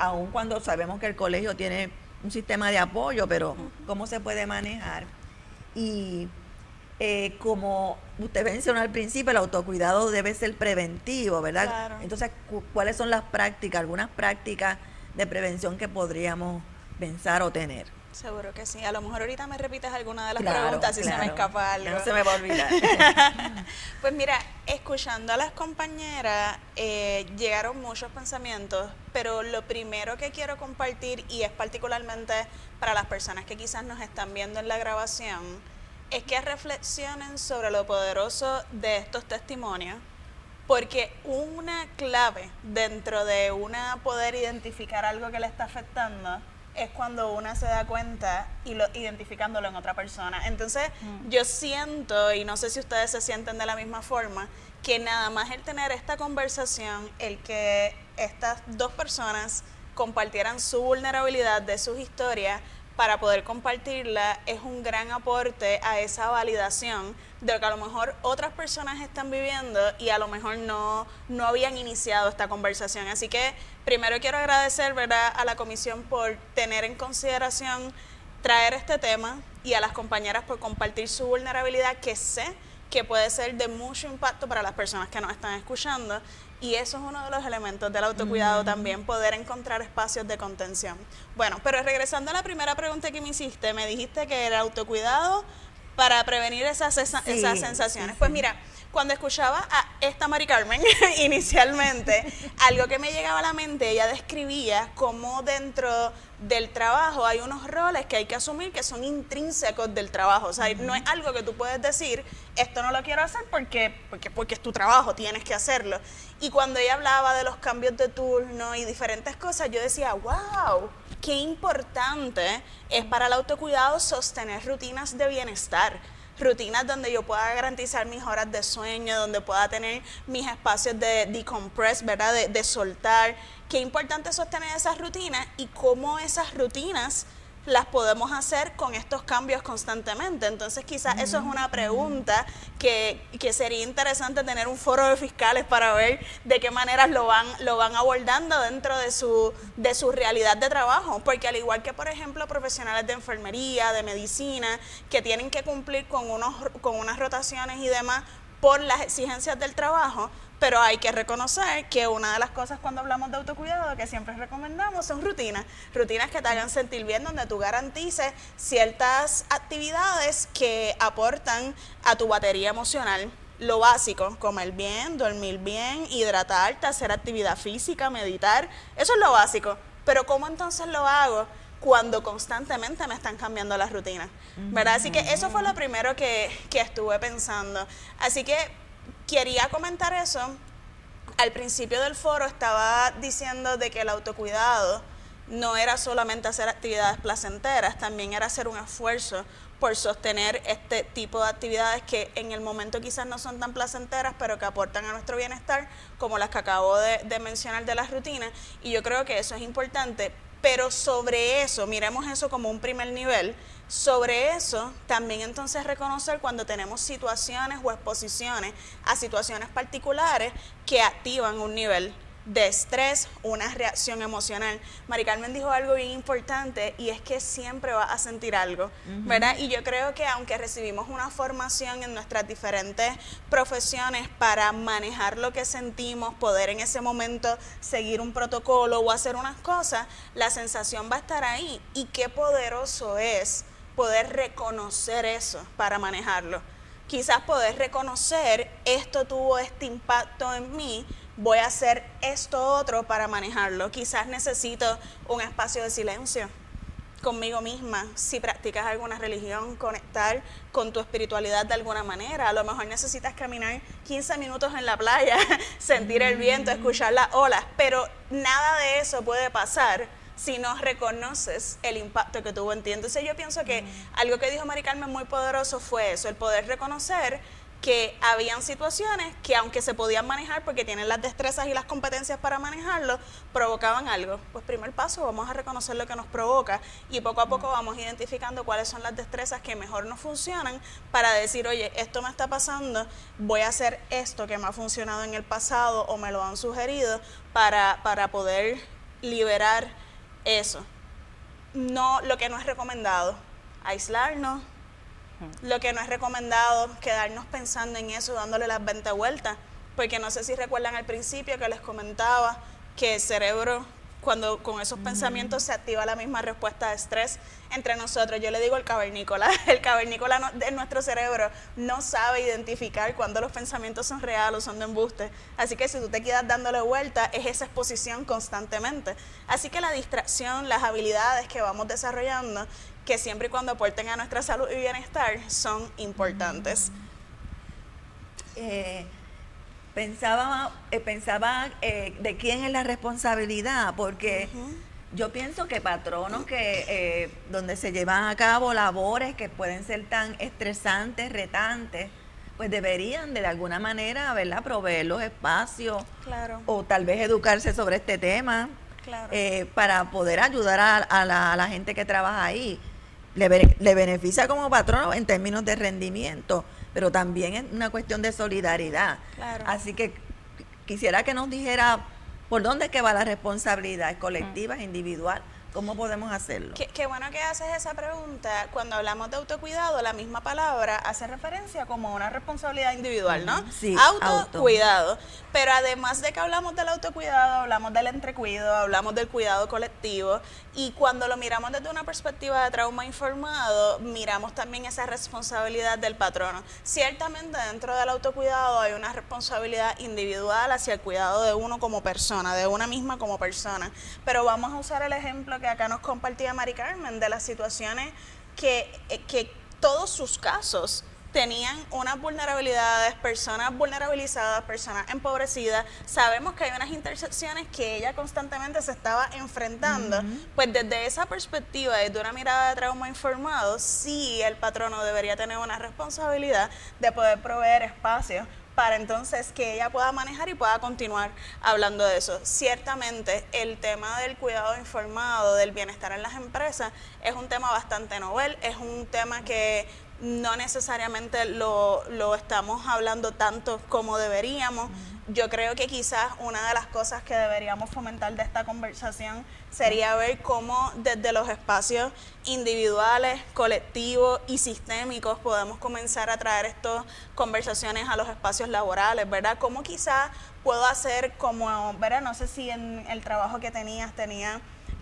Aun cuando sabemos que el colegio tiene un sistema de apoyo, pero ¿cómo se puede manejar? Y como usted mencionó al principio, el autocuidado debe ser preventivo, ¿verdad? Claro. Entonces, ¿cuáles son las prácticas, algunas prácticas de prevención que podríamos pensar o tener? Seguro que sí. A lo mejor ahorita me repites alguna de las Claro, preguntas si se me claro. escapa algo. No se me va a olvidar. Pues mira, escuchando a las compañeras, llegaron muchos pensamientos, pero lo primero que quiero compartir, y es particularmente para las personas que quizás nos están viendo en la grabación, es que reflexionen sobre lo poderoso de estos testimonios, porque una clave dentro de una poder identificar algo que le está afectando es cuando una se da cuenta y identificándolo en otra persona. Entonces, yo siento, y no sé si ustedes se sienten de la misma forma, que nada más el tener esta conversación, el que estas dos personas compartieran su vulnerabilidad de sus historias para poder compartirla, es un gran aporte a esa validación de lo que a lo mejor otras personas están viviendo y a lo mejor no habían iniciado esta conversación. Así que primero quiero agradecer, ¿verdad?, a la comisión por tener en consideración traer este tema y a las compañeras por compartir su vulnerabilidad, que sé que puede ser de mucho impacto para las personas que nos están escuchando. Y eso es uno de los elementos del autocuidado también, poder encontrar espacios de contención. Bueno, pero regresando a la primera pregunta que me hiciste, me dijiste que era autocuidado para prevenir esas sensaciones. Pues mira, cuando escuchaba a esta Mari Carmen inicialmente, algo que me llegaba a la mente, ella describía cómo dentro del trabajo hay unos roles que hay que asumir que son intrínsecos del trabajo. O sea, no es algo que tú puedes decir, esto no lo quiero hacer porque es tu trabajo, tienes que hacerlo. Y cuando ella hablaba de los cambios de turno y diferentes cosas, yo decía, wow, qué importante es para el autocuidado sostener rutinas de bienestar. Rutinas donde yo pueda garantizar mis horas de sueño, donde pueda tener mis espacios de decompress, ¿verdad?, de soltar. Qué importante es sostener esas rutinas y cómo esas rutinas las podemos hacer con estos cambios constantemente. Entonces quizás eso es una pregunta que sería interesante tener un foro de fiscales para ver de qué maneras lo van abordando dentro de su realidad de trabajo, porque al igual que por ejemplo profesionales de enfermería, de medicina, que tienen que cumplir con unas rotaciones y demás por las exigencias del trabajo, pero hay que reconocer que una de las cosas cuando hablamos de autocuidado que siempre recomendamos son rutinas que te hagan sentir bien, donde tú garantices ciertas actividades que aportan a tu batería emocional. Lo básico, comer bien, dormir bien, hidratarte, hacer actividad física, meditar, eso es lo básico. Pero ¿cómo entonces lo hago cuando constantemente me están cambiando las rutinas? ¿Verdad? Así que eso fue lo primero que estuve pensando. Así que quería comentar eso. Al principio del foro estaba diciendo de que el autocuidado no era solamente hacer actividades placenteras, también era hacer un esfuerzo por sostener este tipo de actividades que en el momento quizás no son tan placenteras, pero que aportan a nuestro bienestar, como las que acabo de mencionar de las rutinas, y yo creo que eso es importante. Pero sobre eso, miremos eso como un primer nivel, sobre eso también entonces reconocer cuando tenemos situaciones o exposiciones a situaciones particulares que activan un nivel de estrés, una reacción emocional. Mari Carmen dijo algo bien importante y es que siempre vas a sentir algo, ¿verdad? Y yo creo que aunque recibimos una formación en nuestras diferentes profesiones para manejar lo que sentimos, poder en ese momento seguir un protocolo o hacer unas cosas, la sensación va a estar ahí. Y qué poderoso es poder reconocer eso para manejarlo. Quizás poder reconocer, esto tuvo este impacto en mí, voy a hacer esto otro para manejarlo. Quizás necesito un espacio de silencio conmigo misma. Si practicas alguna religión, conectar con tu espiritualidad de alguna manera. A lo mejor necesitas caminar 15 minutos en la playa, sentir el viento, escuchar las olas, pero nada de eso puede pasar si no reconoces el impacto que tuvo en ti. Entonces yo pienso que algo que dijo Mari Carmen muy poderoso fue eso, el poder reconocer que habían situaciones que aunque se podían manejar porque tienen las destrezas y las competencias para manejarlo, provocaban algo. Pues primer paso, vamos a reconocer lo que nos provoca y poco a poco vamos identificando cuáles son las destrezas que mejor nos funcionan para decir, oye, esto me está pasando, voy a hacer esto que me ha funcionado en el pasado o me lo han sugerido para poder liberar eso. No, lo que no es recomendado, aislarnos. Lo que no es recomendado, quedarnos pensando en eso, dándole las 20 vueltas, porque no sé si recuerdan al principio que les comentaba que el cerebro, cuando con esos pensamientos se activa la misma respuesta de estrés entre nosotros. Yo le digo el cavernícola de nuestro cerebro no sabe identificar cuando los pensamientos son reales o son de embuste. Así que si tú te quedas dándole vuelta, es esa exposición constantemente. Así que la distracción, las habilidades que vamos desarrollando, que siempre y cuando aporten a nuestra salud y bienestar, son importantes. Pensaba de quién es la responsabilidad, porque yo pienso que patronos que donde se llevan a cabo labores que pueden ser tan estresantes, retantes, pues deberían de alguna manera, ¿verdad?, proveer los espacios, Claro. o tal vez educarse sobre este tema, Claro. para poder ayudar a la gente que trabaja ahí. Le beneficia como patrono en términos de rendimiento, pero también es una cuestión de solidaridad. Claro. Así que quisiera que nos dijera por dónde es que va la responsabilidad, ¿es colectiva, es individual? ¿Cómo podemos hacerlo? Qué bueno que haces esa pregunta. Cuando hablamos de autocuidado, la misma palabra hace referencia como a una responsabilidad individual, ¿no? Sí, autocuidado. Pero además de que hablamos del autocuidado, hablamos del entrecuido, hablamos del cuidado colectivo. Y cuando lo miramos desde una perspectiva de trauma informado, miramos también esa responsabilidad del patrono. Ciertamente dentro del autocuidado hay una responsabilidad individual hacia el cuidado de uno como persona, de una misma como persona. Pero vamos a usar el ejemplo que acá nos compartía Mari Carmen de las situaciones que todos sus casos tenían unas vulnerabilidades, personas vulnerabilizadas, personas empobrecidas. Sabemos que hay unas intersecciones que ella constantemente se estaba enfrentando. Pues desde esa perspectiva, desde una mirada de trauma informado, sí el patrono debería tener una responsabilidad de poder proveer espacios para entonces que ella pueda manejar y pueda continuar hablando de eso. Ciertamente el tema del cuidado informado, del bienestar en las empresas, es un tema bastante novel, es un tema que no necesariamente lo estamos hablando tanto como deberíamos. Yo creo que quizás una de las cosas que deberíamos fomentar de esta conversación sería ver cómo desde los espacios individuales, colectivos y sistémicos podemos comenzar a traer estas conversaciones a los espacios laborales, ¿verdad? Cómo quizás puedo hacer como, ¿verdad? No sé si en el trabajo que tenía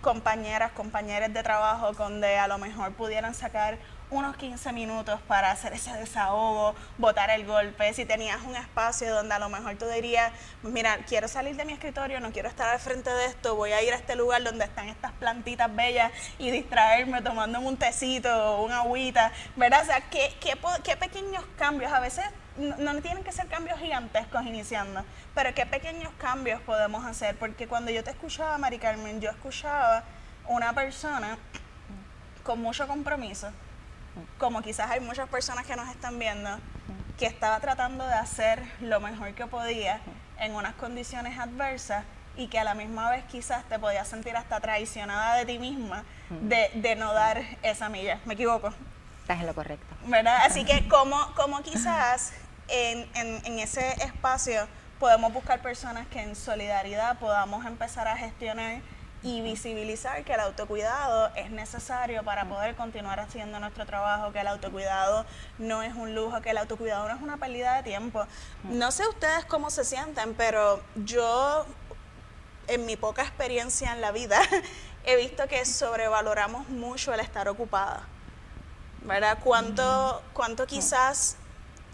compañeros de trabajo donde a lo mejor pudieran sacar unos 15 minutos para hacer ese desahogo, botar el golpe. Si tenías un espacio donde a lo mejor tú dirías, mira, quiero salir de mi escritorio, no quiero estar al frente de esto, voy a ir a este lugar donde están estas plantitas bellas y distraerme tomándome un tecito o una agüita, ¿verdad? O sea, ¿qué pequeños cambios? A veces no tienen que ser cambios gigantescos iniciando, pero qué pequeños cambios podemos hacer, porque cuando yo te escuchaba, Mari Carmen, yo escuchaba una persona con mucho compromiso, como quizás hay muchas personas que nos están viendo, que estaba tratando de hacer lo mejor que podía en unas condiciones adversas y que a la misma vez quizás te podías sentir hasta traicionada de ti misma de no dar esa milla. ¿Me equivoco? Estás en lo correcto. ¿Verdad? Así que como quizás en ese espacio podemos buscar personas que en solidaridad podamos empezar a gestionar y visibilizar que el autocuidado es necesario para poder continuar haciendo nuestro trabajo, que el autocuidado no es un lujo, que el autocuidado no es una pérdida de tiempo. No sé ustedes cómo se sienten, pero yo, en mi poca experiencia en la vida, he visto que sobrevaloramos mucho el estar ocupada, ¿verdad? ¿Cuánto quizás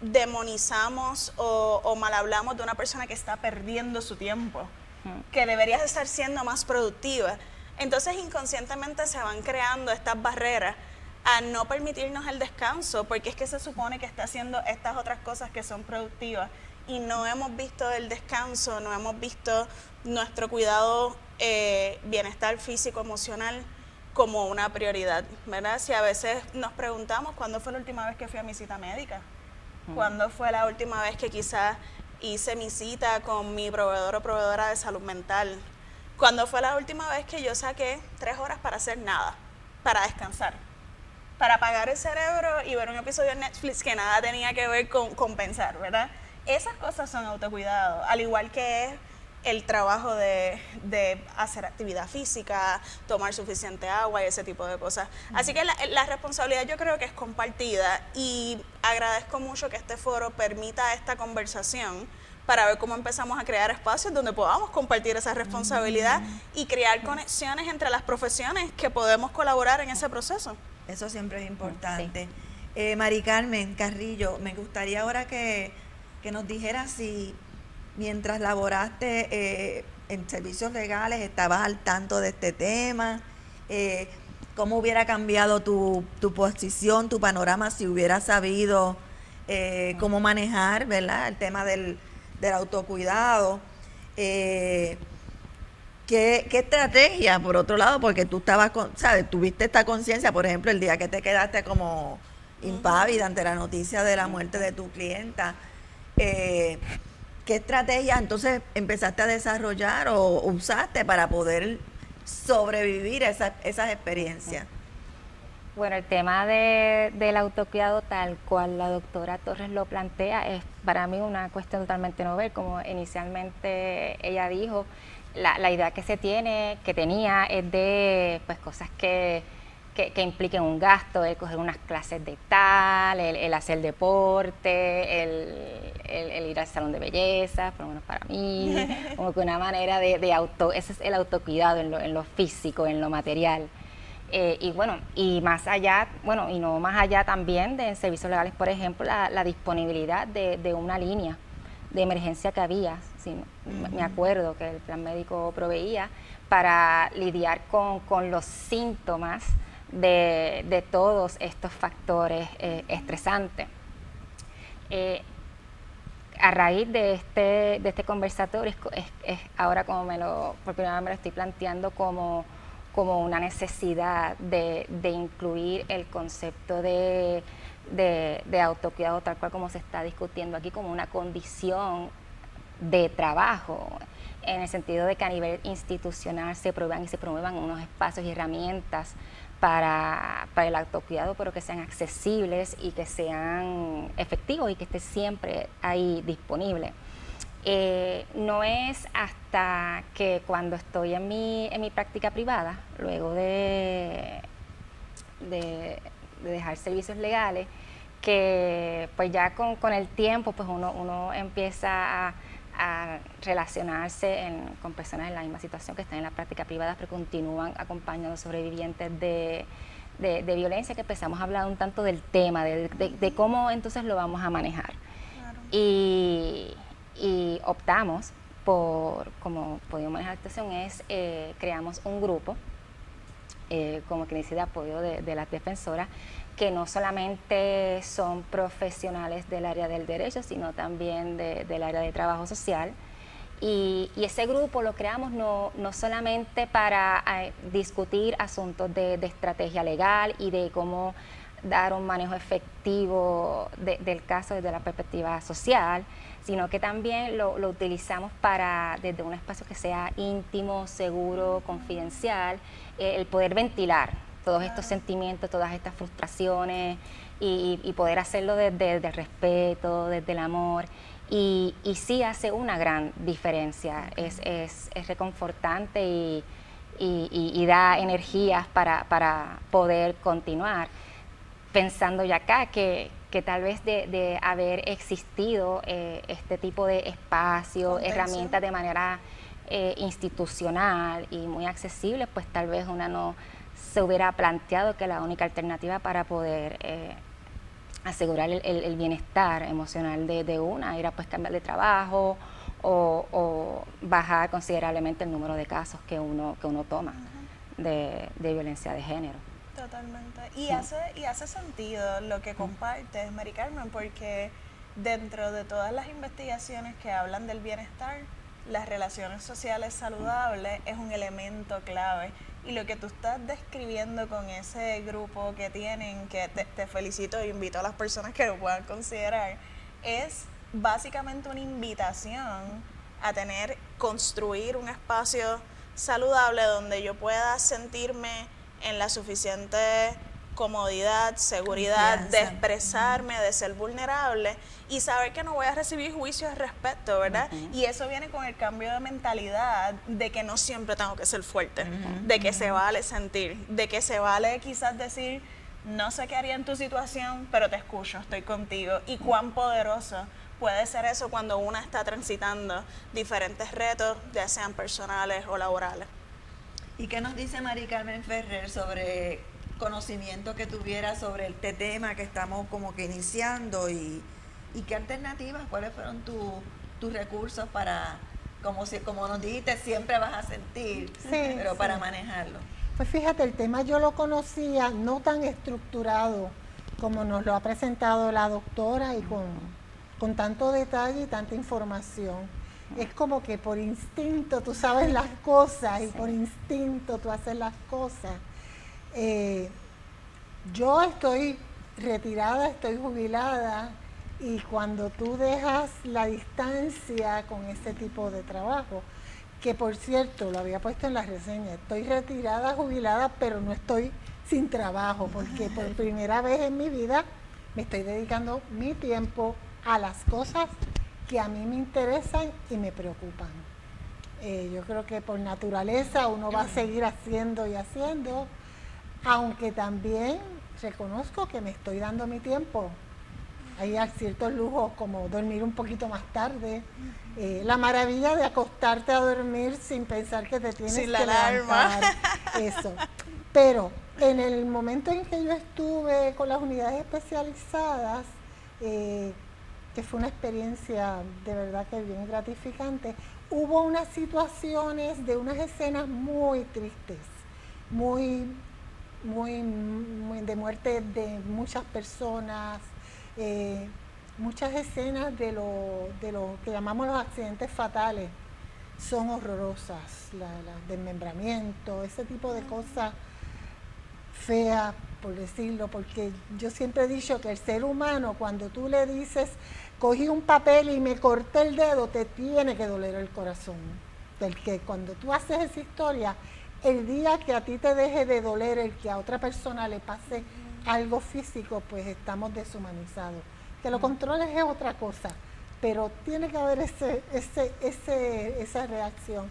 demonizamos o mal hablamos de una persona que está perdiendo su tiempo, que debería estar siendo más productiva? Entonces inconscientemente se van creando estas barreras a no permitirnos el descanso, porque es que se supone que está haciendo estas otras cosas que son productivas y no hemos visto el descanso, no hemos visto nuestro cuidado, bienestar físico, emocional como una prioridad, ¿verdad? Si a veces nos preguntamos cuándo fue la última vez que fui a mi cita médica, cuándo fue la última vez que quizás hice mi cita con mi proveedor o proveedora de salud mental, cuándo fue la última vez que yo saqué 3 horas para hacer nada, para descansar, para apagar el cerebro y ver un episodio de Netflix que nada tenía que ver con pensar, ¿verdad? Esas cosas son autocuidado, al igual que el trabajo de hacer actividad física, tomar suficiente agua y ese tipo de cosas. Así que la responsabilidad yo creo que es compartida y agradezco mucho que este foro permita esta conversación para ver cómo empezamos a crear espacios donde podamos compartir esa responsabilidad y crear conexiones entre las profesiones que podemos colaborar en ese proceso. Eso siempre es importante. Mari Carmen Carrillo, me gustaría ahora que nos dijeras si mientras laboraste en servicios legales estabas al tanto de este tema, cómo hubiera cambiado tu posición, tu panorama, si hubieras sabido cómo manejar, ¿verdad?, el tema del autocuidado. ¿Qué estrategia, por otro lado? Porque tú estabas, ¿sabes? Tuviste esta conciencia, por ejemplo, el día que te quedaste como impávida ante la noticia de la muerte de tu clienta. ¿Qué estrategia entonces empezaste a desarrollar o usaste para poder sobrevivir esas experiencias? Bueno, el tema del autocuidado tal cual la doctora Torres lo plantea es para mí una cuestión totalmente novel. Como inicialmente ella dijo, la idea que tenía es de pues cosas que impliquen un gasto, el coger unas clases de tal, el hacer deporte, el ir al salón de belleza, por lo menos para mí, como que una manera ese es el autocuidado en lo físico, en lo material. Y bueno, y más allá, bueno, y no más allá también de en servicios legales, por ejemplo, la disponibilidad de una línea de emergencia que había, sí, me acuerdo que el plan médico proveía para lidiar con los síntomas de todos estos factores estresantes. A raíz de este conversatorio es ahora por primera vez me lo estoy planteando como una necesidad de incluir el concepto de autocuidado tal cual como se está discutiendo aquí, como una condición de trabajo, en el sentido de que a nivel institucional se promuevan unos espacios y herramientas para el autocuidado, pero que sean accesibles y que sean efectivos y que esté siempre ahí disponible. No es hasta que cuando estoy en mi práctica privada, luego de dejar servicios legales, que pues ya con el tiempo pues uno empieza a relacionarse con personas en la misma situación que están en la práctica privada, pero continúan acompañando sobrevivientes de violencia, que empezamos a hablar un tanto del tema, de cómo entonces lo vamos a manejar. Claro. Y optamos por, como podemos manejar la situación, creamos un grupo, como que dice, de apoyo de las defensoras, que no solamente son profesionales del área del derecho, sino también del área de trabajo social, Y ese grupo lo creamos no solamente para discutir asuntos de estrategia legal y de cómo dar un manejo efectivo del caso desde la perspectiva social, sino que también lo utilizamos desde un espacio que sea íntimo, seguro, confidencial, el poder ventilar todos estos sentimientos, todas estas frustraciones y poder hacerlo desde el respeto, desde el amor. Y sí hace una gran diferencia, es reconfortante y da energías para poder continuar. Pensando ya acá que tal vez de haber existido este tipo de espacio, herramientas de manera institucional y muy accesible, pues tal vez una no se hubiera planteado que la única alternativa para poder asegurar el bienestar emocional de una era pues cambiar de trabajo o bajar considerablemente el número de casos que uno toma de violencia de género. Totalmente. Y hace sentido lo que compartes, Mari Carmen, porque dentro de todas las investigaciones que hablan del bienestar, las relaciones sociales saludables es un elemento clave. Y lo que tú estás describiendo con ese grupo que tienen, que te felicito e invito a las personas que lo puedan considerar, es básicamente una invitación a construir un espacio saludable donde yo pueda sentirme en la suficiente comodidad, seguridad de expresarme, de ser vulnerable y saber que no voy a recibir juicios al respecto, ¿verdad? Y eso viene con el cambio de mentalidad de que no siempre tengo que ser fuerte, de que se vale sentir, de que se vale quizás decir, no sé qué haría en tu situación, pero te escucho, estoy contigo. Y cuán poderoso puede ser eso cuando una está transitando diferentes retos, ya sean personales o laborales. ¿Y qué nos dice Mari Carmen Ferrer sobre conocimiento que tuviera sobre este tema que estamos como que iniciando y qué alternativas, cuáles fueron tus recursos para, como nos dijiste, siempre vas a sentir, pero para manejarlo? Pues fíjate, el tema yo lo conocía no tan estructurado como nos lo ha presentado la doctora y con tanto detalle y tanta información. Es como que por instinto tú sabes las cosas y por instinto tú haces las cosas. Yo estoy retirada, estoy jubilada y cuando tú dejas la distancia con ese tipo de trabajo, que por cierto, lo había puesto en la reseña, estoy retirada, jubilada, pero no estoy sin trabajo, porque por primera vez en mi vida me estoy dedicando mi tiempo a las cosas que a mí me interesan y me preocupan. Yo creo que por naturaleza uno va a seguir haciendo y haciendo, aunque también reconozco que me estoy dando mi tiempo. Hay ciertos lujos como dormir un poquito más tarde, la maravilla de acostarte a dormir sin pensar que te tienes que levantar, eso. Pero en el momento en que yo estuve con las unidades especializadas, que fue una experiencia de verdad que bien gratificante, hubo unas situaciones de unas escenas muy tristes, muy de muerte de muchas personas, muchas escenas de lo que llamamos los accidentes fatales son horrorosas, desmembramiento, ese tipo de cosas feas, por decirlo, porque yo siempre he dicho que el ser humano, cuando tú le dices, cogí un papel y me corté el dedo, te tiene que doler el corazón. Del que cuando tú haces esa historia, el día que a ti te deje de doler el que a otra persona le pase algo físico, pues estamos deshumanizados. Que lo controles es otra cosa, pero tiene que haber esa reacción.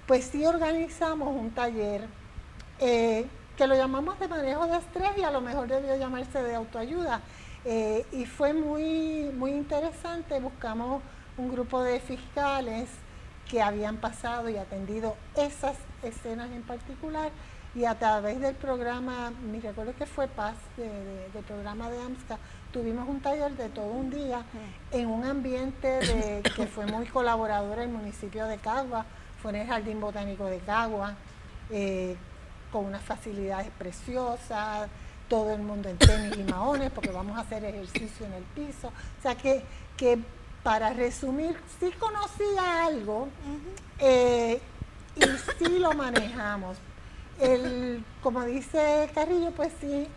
Pues sí organizamos un taller que lo llamamos de manejo de estrés y a lo mejor debió llamarse de autoayuda. Y fue muy interesante. Buscamos un grupo de fiscales que habían pasado y atendido esas escenas en particular, y a través del programa, me recuerdo que fue Paz, del programa de AMSCA, tuvimos un taller de todo un día en un ambiente que fue muy colaborador el municipio de Cagua, fue en el Jardín Botánico de Cagua, con unas facilidades preciosas, todo el mundo en tenis y maones, porque vamos a hacer ejercicio en el piso. O sea que para resumir, sí conocía algo y sí lo manejamos. Como dice Carrillo, pues sí,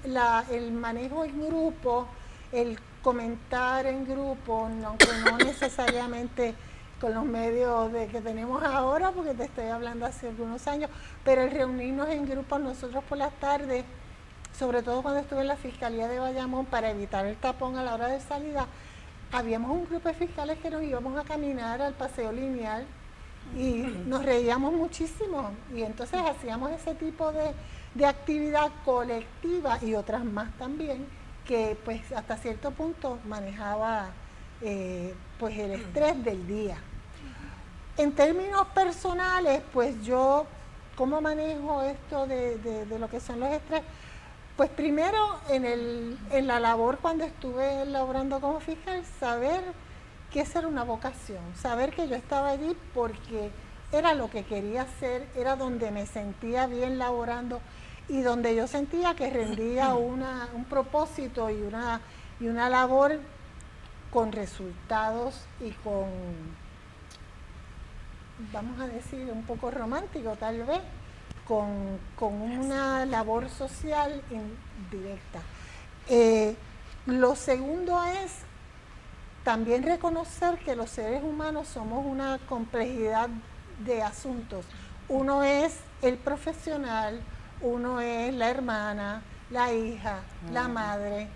el manejo en grupo, el comentar en grupo, aunque no necesariamente con los medios que tenemos ahora, porque te estoy hablando hace algunos años, pero el reunirnos en grupos nosotros por las tardes, sobre todo cuando estuve en la Fiscalía de Bayamón, para evitar el tapón a la hora de salida, habíamos un grupo de fiscales que nos íbamos a caminar al paseo lineal y nos reíamos muchísimo, y entonces hacíamos ese tipo de actividad colectiva y otras más también, que pues hasta cierto punto manejaba pues el estrés del día. En términos personales, pues yo, ¿cómo manejo esto de lo que son los estrés? Pues primero, en la labor cuando estuve laborando como fiscal, saber que esa era una vocación, saber que yo estaba allí porque era lo que quería hacer, era donde me sentía bien laborando y donde yo sentía que rendía un propósito y una labor con resultados y con, vamos a decir, un poco romántico tal vez, con una labor social indirecta. Lo segundo es también reconocer que los seres humanos somos una complejidad de asuntos. Uno es el profesional, uno es la hermana, la hija, la madre,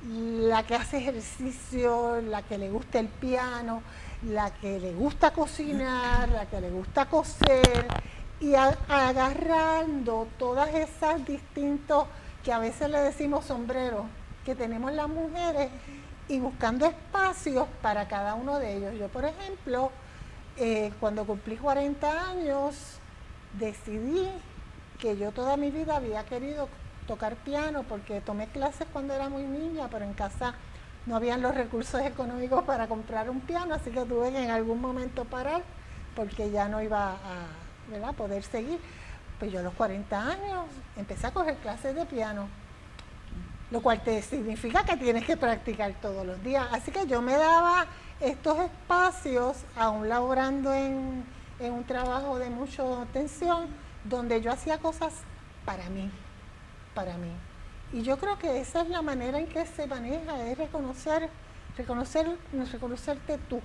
la que hace ejercicio, la que le gusta el piano, la que le gusta cocinar, la que le gusta coser, y agarrando todas esas distintos, que a veces le decimos sombreros, que tenemos las mujeres, y buscando espacios para cada uno de ellos. Yo, por ejemplo, cuando cumplí 40 años, decidí que yo toda mi vida había querido tocar piano, porque tomé clases cuando era muy niña, pero en casa no habían los recursos económicos para comprar un piano, así que tuve que en algún momento parar, porque ya no iba a poder seguir. Pues yo a los 40 años empecé a coger clases de piano, lo cual te significa que tienes que practicar todos los días. Así que yo me daba estos espacios, aún laborando en un trabajo de mucha tensión, donde yo hacía cosas para mí. Y yo creo que esa es la manera en que se maneja, es reconocerte tú.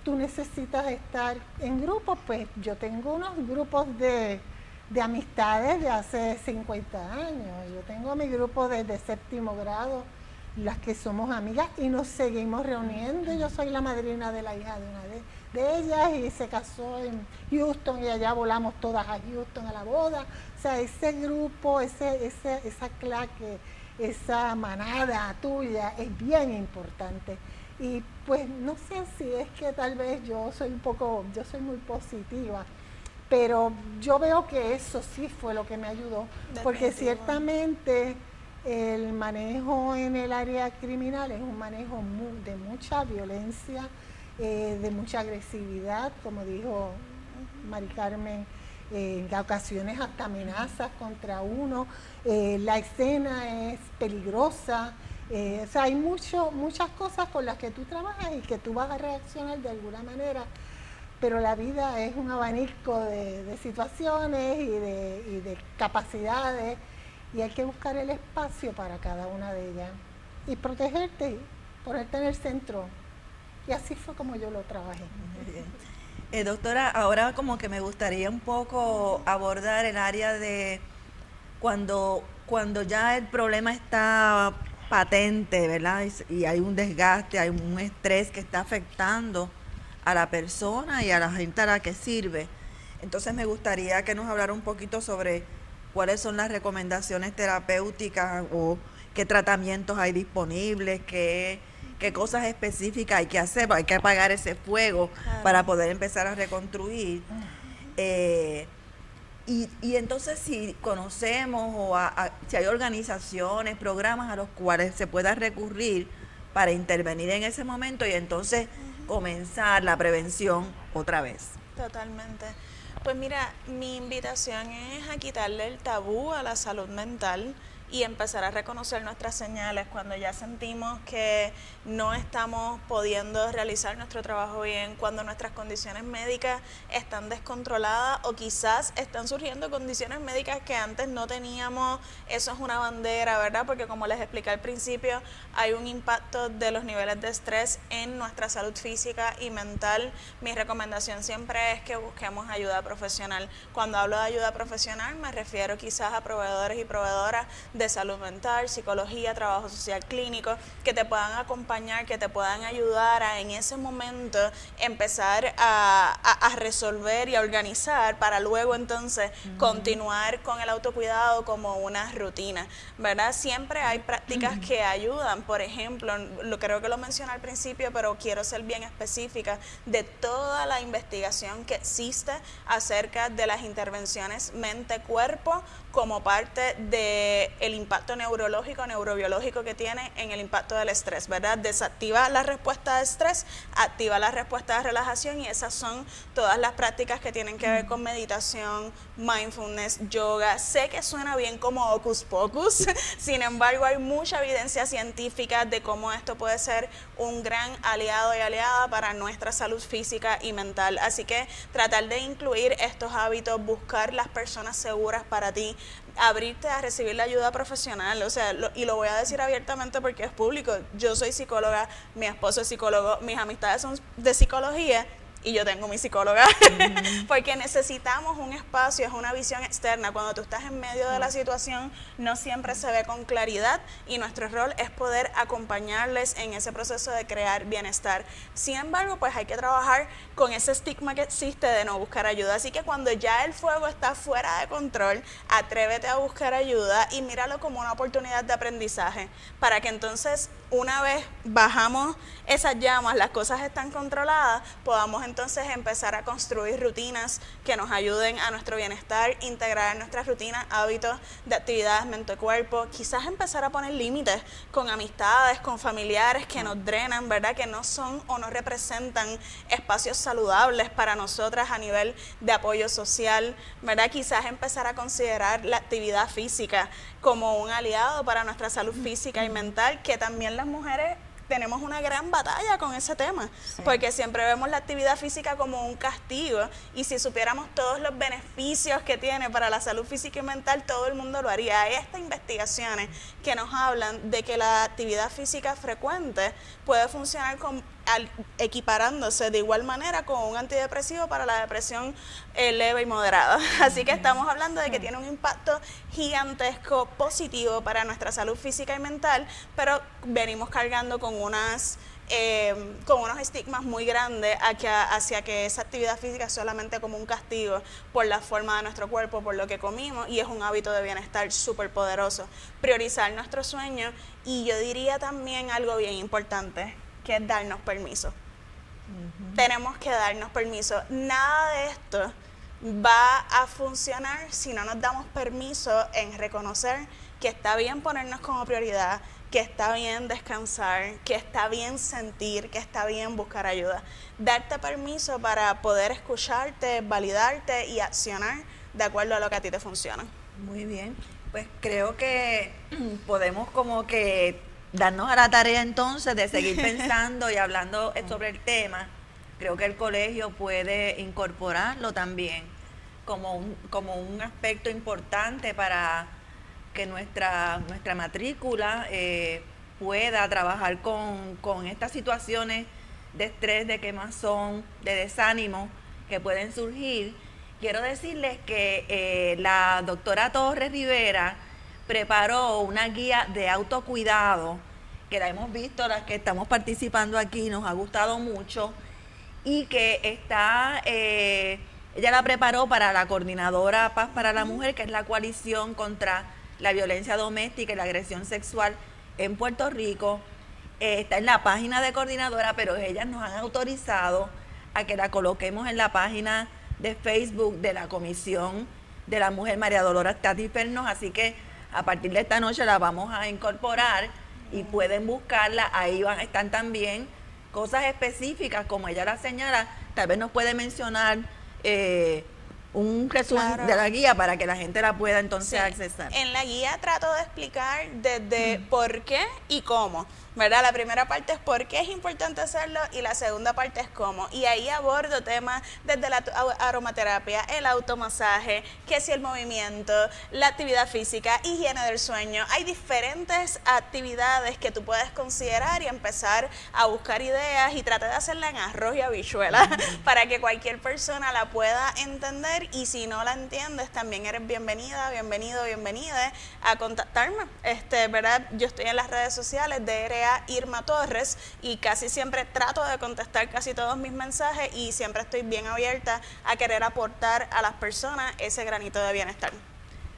Tú necesitas estar en grupos, pues yo tengo unos grupos de amistades de hace 50 años. Yo tengo mi grupo desde séptimo grado, las que somos amigas, y nos seguimos reuniendo. Yo soy la madrina de la hija de una de ellas, y se casó en Houston, y allá volamos todas a Houston a la boda. O sea, ese grupo, esa claque, esa manada tuya es bien importante. Y pues no sé si es que tal vez yo soy muy positiva, pero yo veo que eso sí fue lo que me ayudó, porque ciertamente el manejo en el área criminal es un manejo de mucha violencia, de mucha agresividad, como dijo Mari Carmen, en ocasiones hasta amenazas contra uno, la escena es peligrosa. O sea, hay muchas cosas con las que tú trabajas y que tú vas a reaccionar de alguna manera, pero la vida es un abanico de situaciones y de capacidades, y hay que buscar el espacio para cada una de ellas y protegerte y ponerte en el centro. Y así fue como yo lo trabajé. Muy bien. Doctora, ahora como que me gustaría un poco abordar el área de cuando ya el problema está patente, ¿verdad? Y hay un desgaste, hay un estrés que está afectando a la persona y a la gente a la que sirve. Entonces me gustaría que nos hablara un poquito sobre cuáles son las recomendaciones terapéuticas o qué tratamientos hay disponibles, qué cosas específicas hay que hacer, hay que apagar ese fuego para poder empezar a reconstruir. Y entonces si conocemos si hay organizaciones, programas a los cuales se pueda recurrir para intervenir en ese momento y entonces comenzar la prevención otra vez. Totalmente. Pues mira, mi invitación es a quitarle el tabú a la salud mental. y empezar a reconocer nuestras señales cuando ya sentimos que no estamos pudiendo realizar nuestro trabajo bien, cuando nuestras condiciones médicas están descontroladas o quizás están surgiendo condiciones médicas que antes no teníamos. Eso es una bandera, ¿verdad? Porque como les expliqué al principio, hay un impacto de los niveles de estrés en nuestra salud física y mental. Mi recomendación siempre es que busquemos ayuda profesional. Cuando hablo de ayuda profesional me refiero quizás a proveedores y proveedoras de salud mental, psicología, trabajo social clínico, que te puedan acompañar, que te puedan ayudar a en ese momento empezar a resolver y a organizar para luego entonces continuar con el autocuidado como una rutina, ¿verdad? Siempre hay prácticas que ayudan, por ejemplo, creo que lo mencioné al principio, pero quiero ser bien específica, de toda la investigación que existe acerca de las intervenciones mente-cuerpo como parte del impacto neurológico, neurobiológico que tiene en el impacto del estrés, ¿verdad? Desactiva la respuesta de estrés, activa la respuesta de relajación, y esas son todas las prácticas que tienen que ver con meditación, mindfulness, yoga. Sé que suena bien como hocus pocus, sin embargo hay mucha evidencia científica de cómo esto puede ser un gran aliado y aliada para nuestra salud física y mental. Así que tratar de incluir estos hábitos, buscar las personas seguras para ti, abrirte a recibir la ayuda profesional, o sea, y lo voy a decir abiertamente porque es público. Yo soy psicóloga, mi esposo es psicólogo, mis amistades son de psicología y yo tengo mi psicóloga, porque necesitamos un espacio, es una visión externa. Cuando tú estás en medio de la situación, no siempre se ve con claridad, y nuestro rol es poder acompañarles en ese proceso de crear bienestar. Sin embargo, pues hay que trabajar con ese estigma que existe de no buscar ayuda. Así que cuando ya el fuego está fuera de control, atrévete a buscar ayuda y míralo como una oportunidad de aprendizaje, para que entonces, una vez bajamos esas llamas, las cosas están controladas, podamos entonces empezar a construir rutinas que nos ayuden a nuestro bienestar, integrar en nuestras rutinas hábitos de actividades mente-cuerpo, quizás empezar a poner límites con amistades, con familiares que nos drenan, ¿verdad? Que no son o no representan espacios saludables para nosotras a nivel de apoyo social, ¿verdad? Quizás empezar a considerar la actividad física como un aliado para nuestra salud física y mental, que también las mujeres tenemos una gran batalla con ese tema, porque siempre vemos la actividad física como un castigo, y si supiéramos todos los beneficios que tiene para la salud física y mental, todo el mundo lo haría. Hay estas investigaciones que nos hablan de que la actividad física frecuente puede funcionar equiparándose de igual manera con un antidepresivo para la depresión leve y moderada. Así que estamos hablando de que tiene un impacto gigantesco positivo para nuestra salud física y mental, pero venimos cargando con unos estigmas muy grandes hacia que esa actividad física es solamente como un castigo por la forma de nuestro cuerpo, por lo que comimos, y es un hábito de bienestar súper poderoso. Priorizar nuestro sueño, y yo diría también algo bien importante, que es darnos permiso. Tenemos que darnos permiso. Nada de esto va a funcionar si no nos damos permiso en reconocer que está bien ponernos como prioridad, que está bien descansar, que está bien sentir, que está bien buscar ayuda. Darte permiso para poder escucharte, validarte y accionar de acuerdo a lo que a ti te funciona. Muy bien, pues creo que podemos como que darnos a la tarea entonces de seguir pensando y hablando sobre el tema. Creo que el colegio puede incorporarlo también como un aspecto importante para que nuestra matrícula pueda trabajar con estas situaciones de estrés, de quemazón, de desánimo que pueden surgir. Quiero decirles que la doctora Torres Rivera preparó una guía de autocuidado, que la hemos visto, las que estamos participando aquí, nos ha gustado mucho, y que ella la preparó para la Coordinadora Paz para la Mujer, que es la coalición contra la violencia doméstica y la agresión sexual en Puerto Rico. Está en la página de Coordinadora, pero ellas nos han autorizado a que la coloquemos en la página de Facebook de la Comisión de la Mujer María Dolores Tati Fernos, así que a partir de esta noche la vamos a incorporar y pueden buscarla. Ahí están también cosas específicas, como ella la señala. Tal vez nos puede mencionar un resumen Claro. de la guía para que la gente la pueda entonces Sí. accesar. En la guía trato de explicar desde por qué y cómo, ¿verdad? La primera parte es por qué es importante hacerlo y la segunda parte es cómo. Y ahí abordo temas desde la aromaterapia, el automasaje, que si el movimiento, la actividad física, higiene del sueño. Hay diferentes actividades que tú puedes considerar y empezar a buscar ideas y tratar de hacerla en arroz y habichuela para que cualquier persona la pueda entender, y si no la entiendes también eres bienvenida, bienvenida a contactarme, ¿verdad? Yo estoy en las redes sociales de RA Irma Torres y casi siempre trato de contestar casi todos mis mensajes y siempre estoy bien abierta a querer aportar a las personas ese granito de bienestar.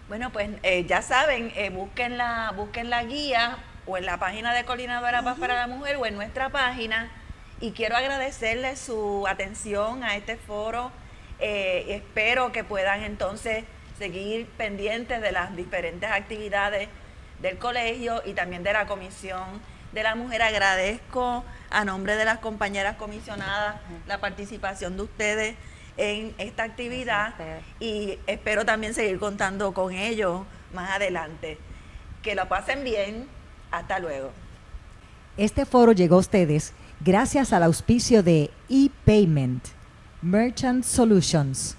Bueno, pues ya saben, busquen la guía o en la página de Coordinadora Paz para la Mujer o en nuestra página, y quiero agradecerles su atención a este foro. Espero que puedan entonces seguir pendientes de las diferentes actividades del colegio y también de la Comisión de la Mujer. Agradezco a nombre de las compañeras comisionadas la participación de ustedes en esta actividad y espero también seguir contando con ellos más adelante. Que lo pasen bien. Hasta luego. Este foro llegó a ustedes gracias al auspicio de ePayment, Merchant Solutions,